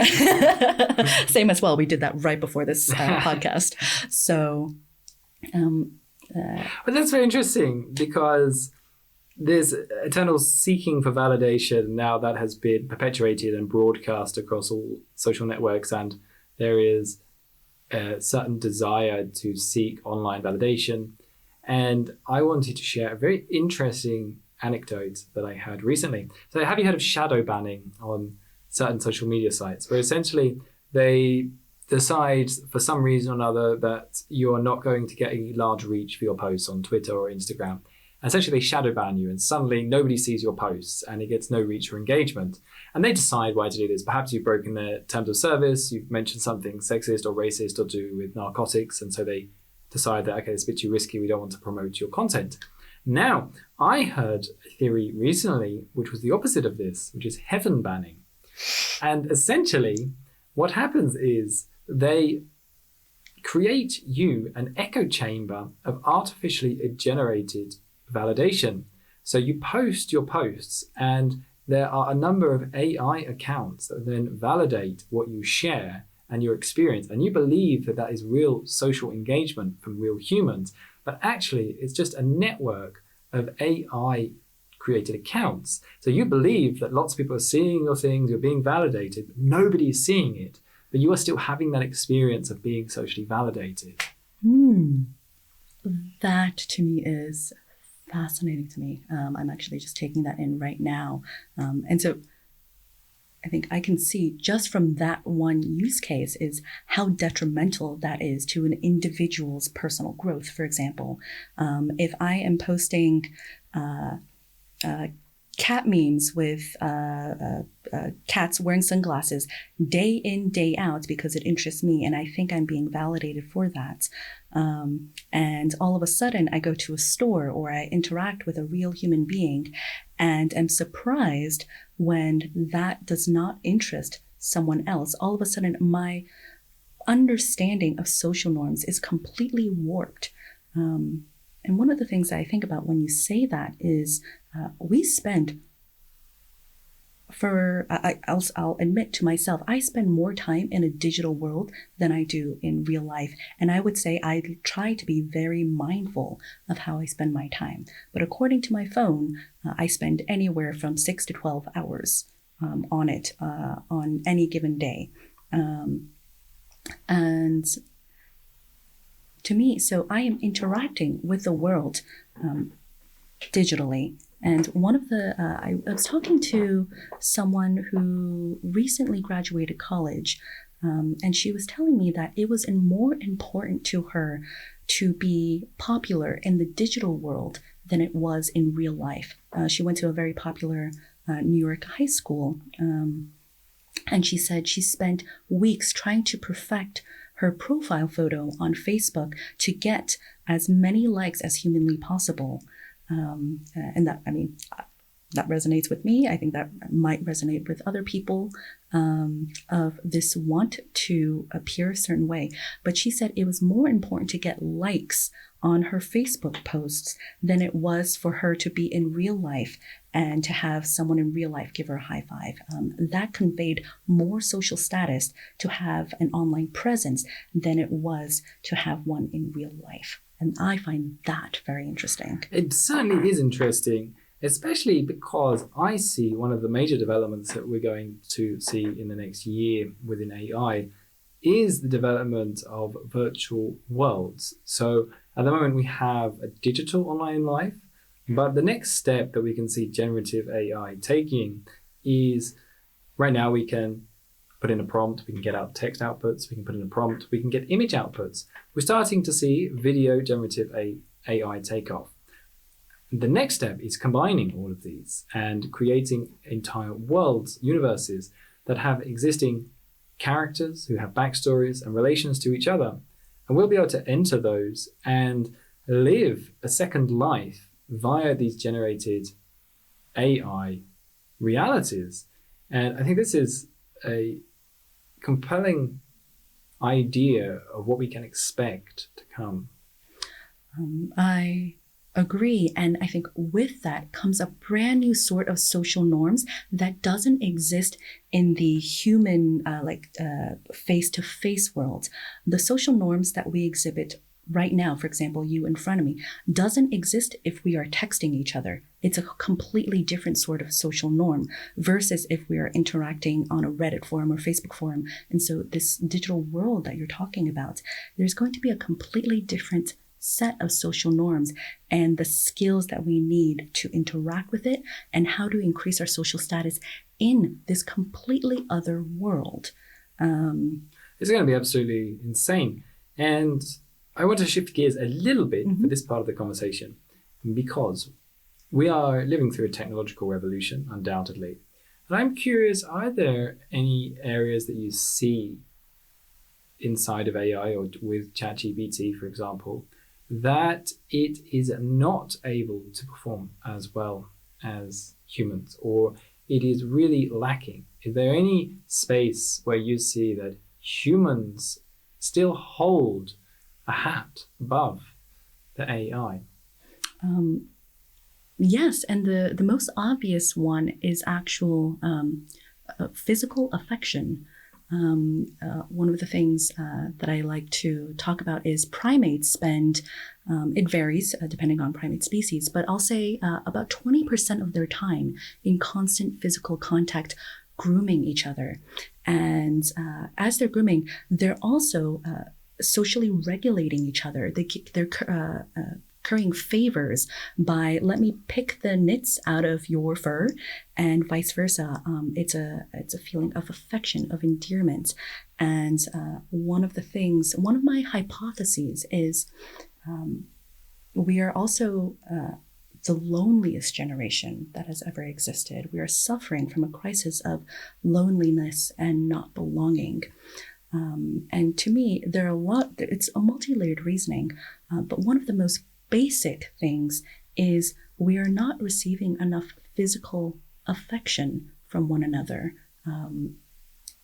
Same as well. We did that right before this podcast. So, But that's very interesting because there's eternal seeking for validation now that has been perpetuated and broadcast across all social networks, and there is a certain desire to seek online validation. And I wanted to share a very interesting anecdote that I heard recently. So have you heard of shadow banning on certain social media sites, where essentially they decide for some reason or another that you're not going to get a large reach for your posts on Twitter or Instagram. And essentially they shadow ban you, and suddenly nobody sees your posts and it gets no reach or engagement. And they decide why to do this. Perhaps you've broken their terms of service, you've mentioned something sexist or racist or to do with narcotics, and so they decide that, okay, it's a bit too risky, we don't want to promote your content. Now, I heard a theory recently which was the opposite of this, which is heaven banning. And essentially, what happens is they create you an echo chamber of artificially generated validation. So you post your posts, and there are a number of AI accounts that then validate what you share and your experience. And you believe that that is real social engagement from real humans, but actually it's just a network of AI created accounts. So you believe that lots of people are seeing your things, you're being validated, but nobody is seeing it, but you are still having that experience of being socially validated. That to me is fascinating to me. I'm actually just taking that in right now. And so I think I can see just from that one use case is how detrimental that is to an individual's personal growth. For example, if I am posting cat memes with cats wearing sunglasses day in, day out because it interests me and I think I'm being validated for that. And all of a sudden I go to a store or I interact with a real human being and am surprised when that does not interest someone else. All of a sudden my understanding of social norms is completely warped. And one of the things that I think about when you say that is we spend I'll admit to myself, I spend more time in a digital world than I do in real life. And I would say I try to be very mindful of how I spend my time. But according to my phone, I spend anywhere from 6 to 12 hours on it on any given day. And to me, so I am interacting with the world digitally. And one of the, I was talking to someone who recently graduated college, and she was telling me that it was more important to her to be popular in the digital world than it was in real life. She went to a very popular New York high school, and she said she spent weeks trying to perfect her profile photo on Facebook to get as many likes as humanly possible. And that, I mean, that resonates with me. I think that might resonate with other people of this want to appear a certain way. But she said it was more important to get likes on her Facebook posts than it was for her to be in real life and to have someone in real life give her a high five. That conveyed more social status to have an online presence than it was to have one in real life. And I find that very interesting. It certainly is interesting, especially because I see one of the major developments that we're going to see in the next year within AI is the development of virtual worlds. So at the moment we have a digital online life, but the next step that we can see generative AI taking is right now we can put in a prompt, we can get out text outputs, we can put in a prompt, we can get image outputs. We're starting to see video generative AI take off. The next step is combining all of these and creating entire worlds, universes that have existing characters who have backstories and relations to each other. And we'll be able to enter those and live a second life via these generated AI realities. And I think this is a compelling idea of what we can expect to come. I agree. And I think with that comes a brand new sort of social norms that doesn't exist in the human, face-to-face world. The social norms that we exhibit right now, for example, you in front of me, doesn't exist if we are texting each other. It's a completely different sort of social norm versus if we are interacting on a Reddit forum or Facebook forum. And so this digital world that you're talking about, there's going to be a completely different set of social norms and the skills that we need to interact with it and how to increase our social status in this completely other world. It's going to be absolutely insane. And I want to shift gears a little bit for this part of the conversation, because we are living through a technological revolution, undoubtedly. And I'm curious, are there any areas that you see inside of AI or with ChatGPT, for example, that it is not able to perform as well as humans, or it is really lacking? Is there any space where you see that humans still hold a hat above the AI? Yes, and the most obvious one is actual physical affection. One of the things that I like to talk about is primates spend, it varies depending on primate species, but I'll say about 20% of their time in constant physical contact grooming each other. And as they're grooming, they're also socially regulating each other. They're currying favors by, let me pick the nits out of your fur, and vice versa. It's a feeling of affection, of endearment. And one of my hypotheses is we are also the loneliest generation that has ever existed. We are suffering from a crisis of loneliness and not belonging. And to me, it's a multi-layered reasoning, but one of the most basic things is we are not receiving enough physical affection from one another.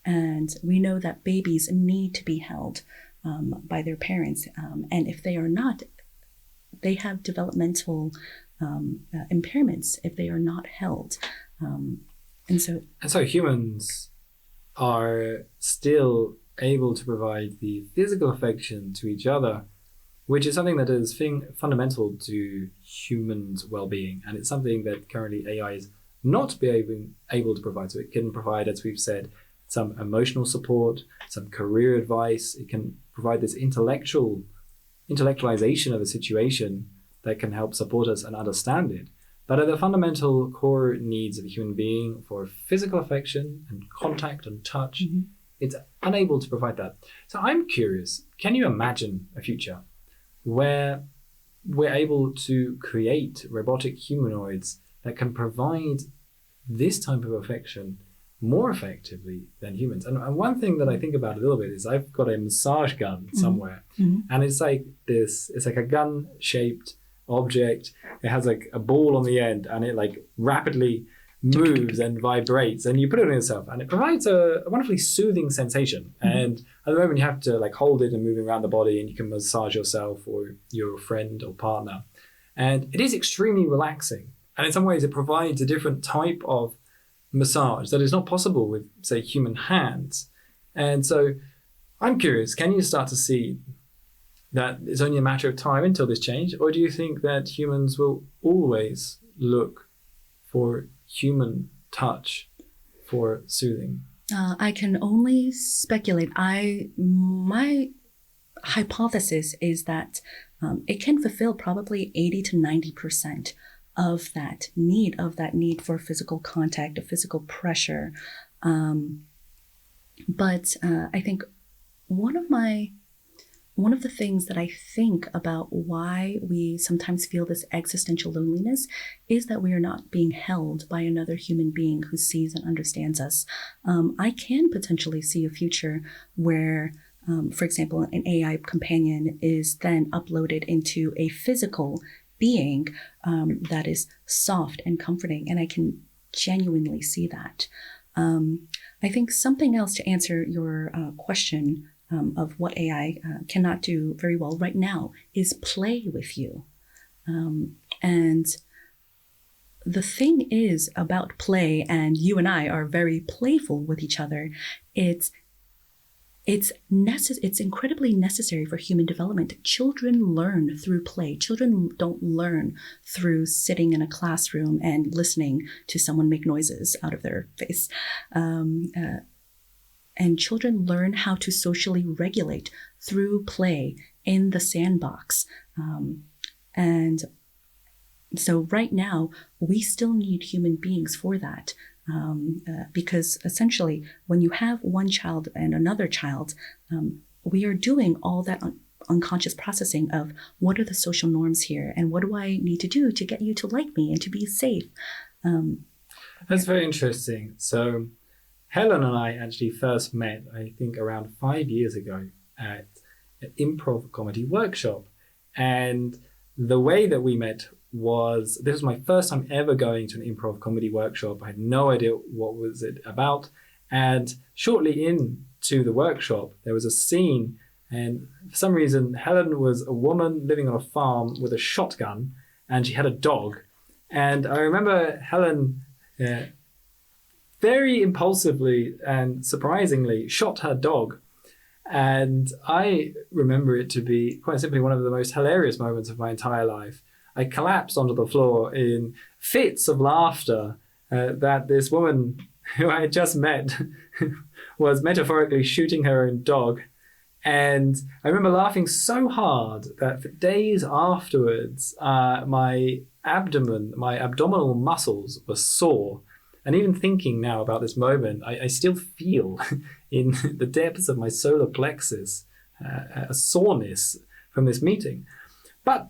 And we know that babies need to be held by their parents. And if they are not, they have developmental impairments if they are not held. And so humans are still able to provide the physical affection to each other, which is something that is fundamental to humans' well-being. And it's something that currently AI is not able to provide. So it can provide, as we've said, some emotional support, some career advice. It can provide this intellectualization of a situation that can help support us and understand it. But at the fundamental core needs of a human being for physical affection and contact and touch, it's unable to provide that. So I'm curious, can you imagine a future where we're able to create robotic humanoids that can provide this type of affection more effectively than humans? And one thing that I think about a little bit is I've got a massage gun somewhere, and it's like a gun-shaped object. It has like a ball on the end, and it like rapidly moves and vibrates, and you put it on yourself, and it provides a wonderfully soothing sensation. And at the moment you have to like hold it and move it around the body, and you can massage yourself or your friend or partner, and it is extremely relaxing. And in some ways it provides a different type of massage that is not possible with, say, human hands. And so I'm curious, can you start to see that it's only a matter of time until this change, or do you think that humans will always look for human touch for soothing? I can only speculate. My hypothesis is that it can fulfill probably 80 to 90% of that need for physical contact, of physical pressure. But I think one of the things that I think about why we sometimes feel this existential loneliness is that we are not being held by another human being who sees and understands us. I can potentially see a future where, for example, an AI companion is then uploaded into a physical being that is soft and comforting, and I can genuinely see that. I think something else to answer your question of what AI cannot do very well right now is play with you. And the thing is about play, and you and I are very playful with each other, it's incredibly necessary for human development. Children learn through play. Children don't learn through sitting in a classroom and listening to someone make noises out of their face. And children learn how to socially regulate through play in the sandbox. And so right now, we still need human beings for that. Because essentially, when you have one child and another child, we are doing all that unconscious processing of what are the social norms here and what do I need to do to get you to like me and to be safe. That's very interesting. So Helen and I actually first met, I think, around 5 years ago at an improv comedy workshop. And the way that we met was, this was my first time ever going to an improv comedy workshop. I had no idea what was it about. And shortly into the workshop, there was a scene, and for some reason, Helen was a woman living on a farm with a shotgun, and she had a dog. And I remember Helen very impulsively and surprisingly shot her dog. And I remember it to be quite simply one of the most hilarious moments of my entire life. I collapsed onto the floor in fits of laughter that this woman who I had just met was metaphorically shooting her own dog. And I remember laughing so hard that for days afterwards, my abdominal muscles were sore. And even thinking now about this moment, I still feel in the depths of my solar plexus a soreness from this meeting. But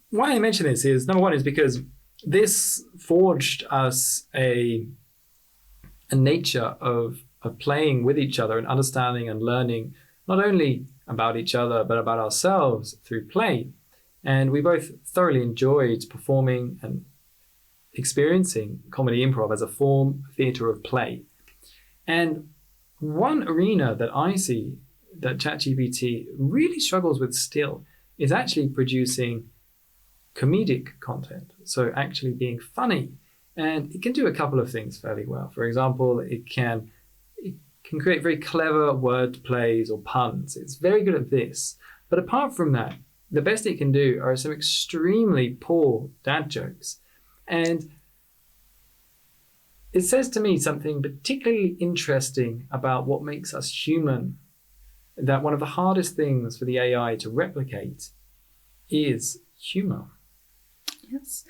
why I mention this is, number one, is because this forged us a nature of playing with each other and understanding and learning not only about each other, but about ourselves through play. And we both thoroughly enjoyed performing and experiencing comedy improv as a form, theatre of play. And one arena that I see that ChatGPT really struggles with still is actually producing comedic content. So actually being funny. And it can do a couple of things fairly well. For example, it can create very clever word plays or puns. It's very good at this. But apart from that, the best it can do are some extremely poor dad jokes. And it says to me something particularly interesting about what makes us human, that one of the hardest things for the AI to replicate is humor. Yes.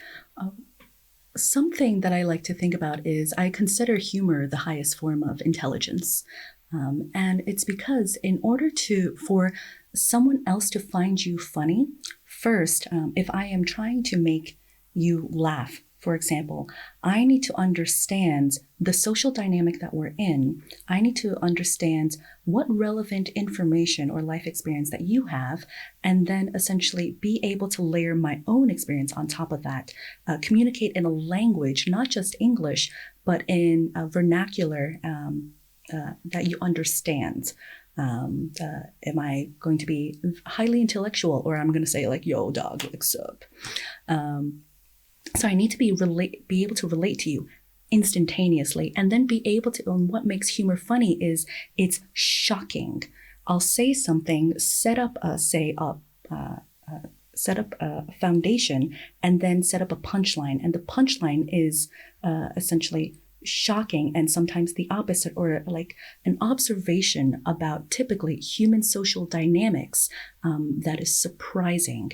Something that I like to think about is I consider humor the highest form of intelligence. And it's because in order for someone else to find you funny, first, if I am trying to make you laugh, for example, I need to understand the social dynamic that we're in. I need to understand what relevant information or life experience that you have, and then essentially be able to layer my own experience on top of that, communicate in a language, not just English, but in a vernacular that you understand. Am I going to be highly intellectual, or I'm going to say like, yo, dog, what's up? So I need to be able to relate to you instantaneously, and then be able to, and what makes humor funny is it's shocking. I'll say something, set up a foundation, and then set up a punchline. And the punchline is essentially shocking, and sometimes the opposite, or like an observation about typically human social dynamics that is surprising.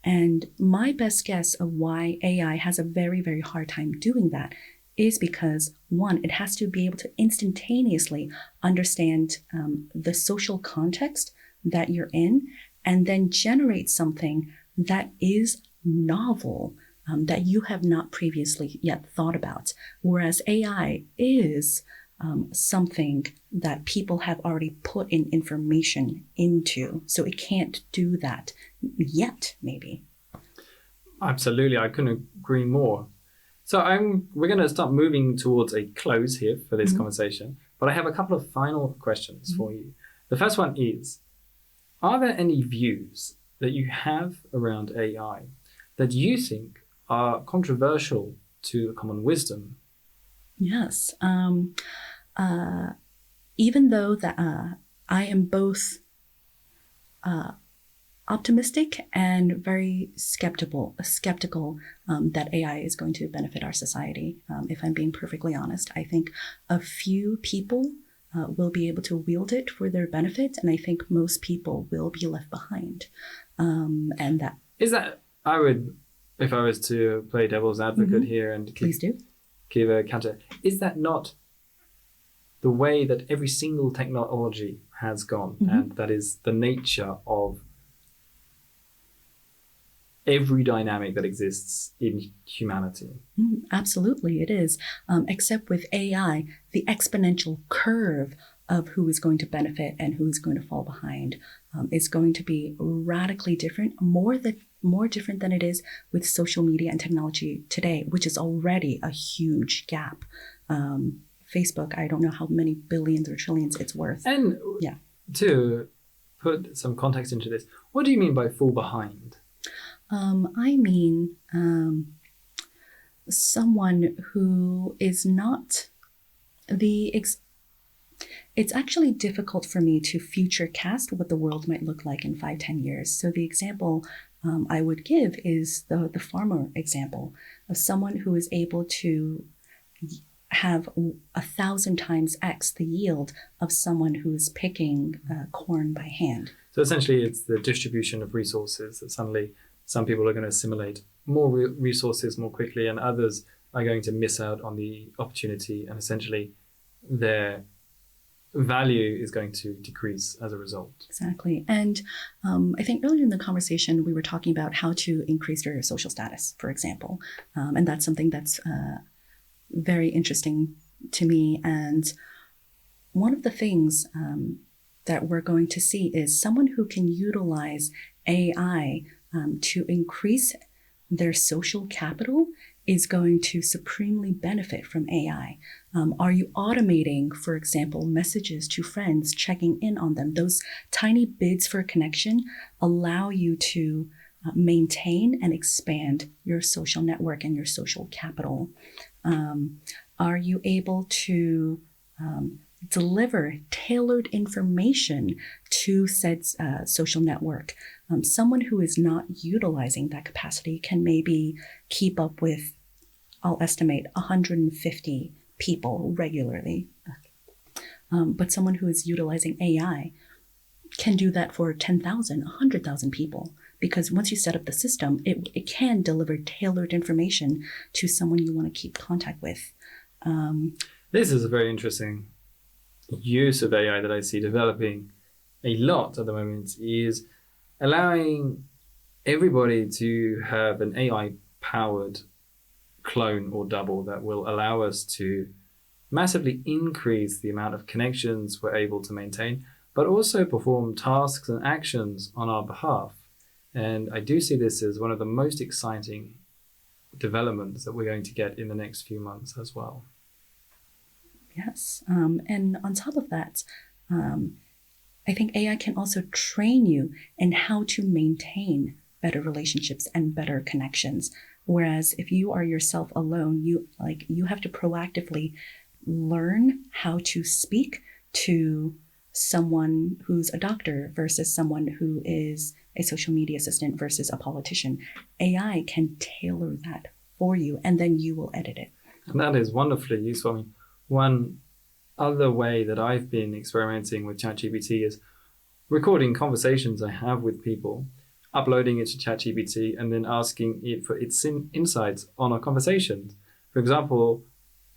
And my best guess of why AI has a very, very hard time doing that is because, one, it has to be able to instantaneously understand the social context that you're in, and then generate something that is novel, that you have not previously yet thought about. Whereas AI is something that people have already put in information into. So it can't do that yet, maybe. Absolutely, I couldn't agree more. So we're going to start moving towards a close here for this conversation, but I have a couple of final questions for you. The first one is, are there any views that you have around AI that you think are controversial to the common wisdom? Yes. Even though that I am both optimistic and very skeptical that AI is going to benefit our society. If I'm being perfectly honest, I think a few people will be able to wield it for their benefit, and I think most people will be left behind. And that Is that, I would, if I was to play devil's advocate here and Please do. give a counter, is that not the way that every single technology has gone? And that is the nature of every dynamic that exists in humanity. Absolutely, it is. Except with AI, the exponential curve of who is going to benefit and who is going to fall behind is going to be radically different, more different than it is with social media and technology today, which is already a huge gap. Facebook, I don't know how many billions or trillions it's worth. And Yeah. to put some context into this, what do you mean by fall behind? I mean someone who is not it's actually difficult for me to future cast what the world might look like in 5-10 years. So the example I would give is the farmer example of someone who is able to have 1,000 times X the yield of someone who is picking corn by hand. So essentially it's the distribution of resources that suddenly some people are going to assimilate more resources more quickly, and others are going to miss out on the opportunity, and essentially their value is going to decrease as a result. Exactly. And I think earlier in the conversation, we were talking about how to increase your social status, for example. And that's something that's very interesting to me. And one of the things that we're going to see is someone who can utilize AI to increase their social capital is going to supremely benefit from AI. Are you automating, for example, messages to friends, checking in on them? Those tiny bids for connection allow you to maintain and expand your social network and your social capital. Are you able to deliver tailored information to said social network? Someone who is not utilizing that capacity can maybe keep up with, I'll estimate, 150 people regularly. But someone who is utilizing AI can do that for 10,000, 100,000 people. Because once you set up the system, it can deliver tailored information to someone you want to keep contact with. This is a very interesting use of AI that I see developing a lot at the moment, is allowing everybody to have an AI-powered clone or double that will allow us to massively increase the amount of connections we're able to maintain, but also perform tasks and actions on our behalf. And I do see this as one of the most exciting developments that we're going to get in the next few months as well. Yes. And on top of that, I think AI can also train you in how to maintain better relationships and better connections. Whereas if you are yourself alone, you have to proactively learn how to speak to someone who's a doctor versus someone who is a social media assistant versus a politician. AI can tailor that for you, and then you will edit it. And that is wonderfully useful. I mean, one other way that I've been experimenting with ChatGPT is recording conversations I have with people, uploading it to ChatGPT, and then asking it for its insights on our conversations. For example,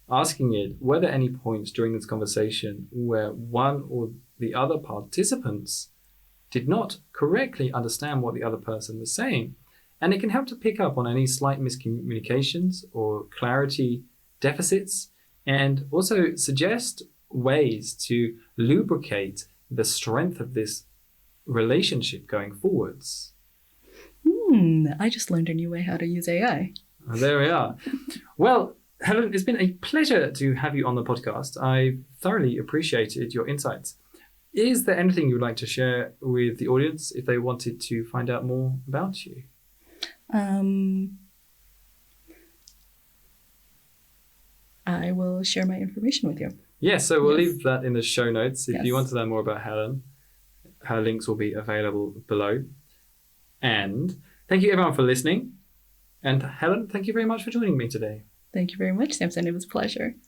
asking it, were there any points during this conversation where one or the other participants did not correctly understand what the other person was saying? And it can help to pick up on any slight miscommunications or clarity deficits, and also suggest ways to lubricate the strength of this relationship going forwards. I just learned a new way how to use AI. There we are. Well, Helen, it's been a pleasure to have you on the podcast. I thoroughly appreciated your insights. Is there anything you would like to share with the audience if they wanted to find out more about you? I will share my information with you. Yes, so we'll leave that in the show notes. If Yes. you want to learn more about Helen, her links will be available below. And thank you everyone for listening. And Helen, thank you very much for joining me today. Thank you very much, Samson. It was a pleasure.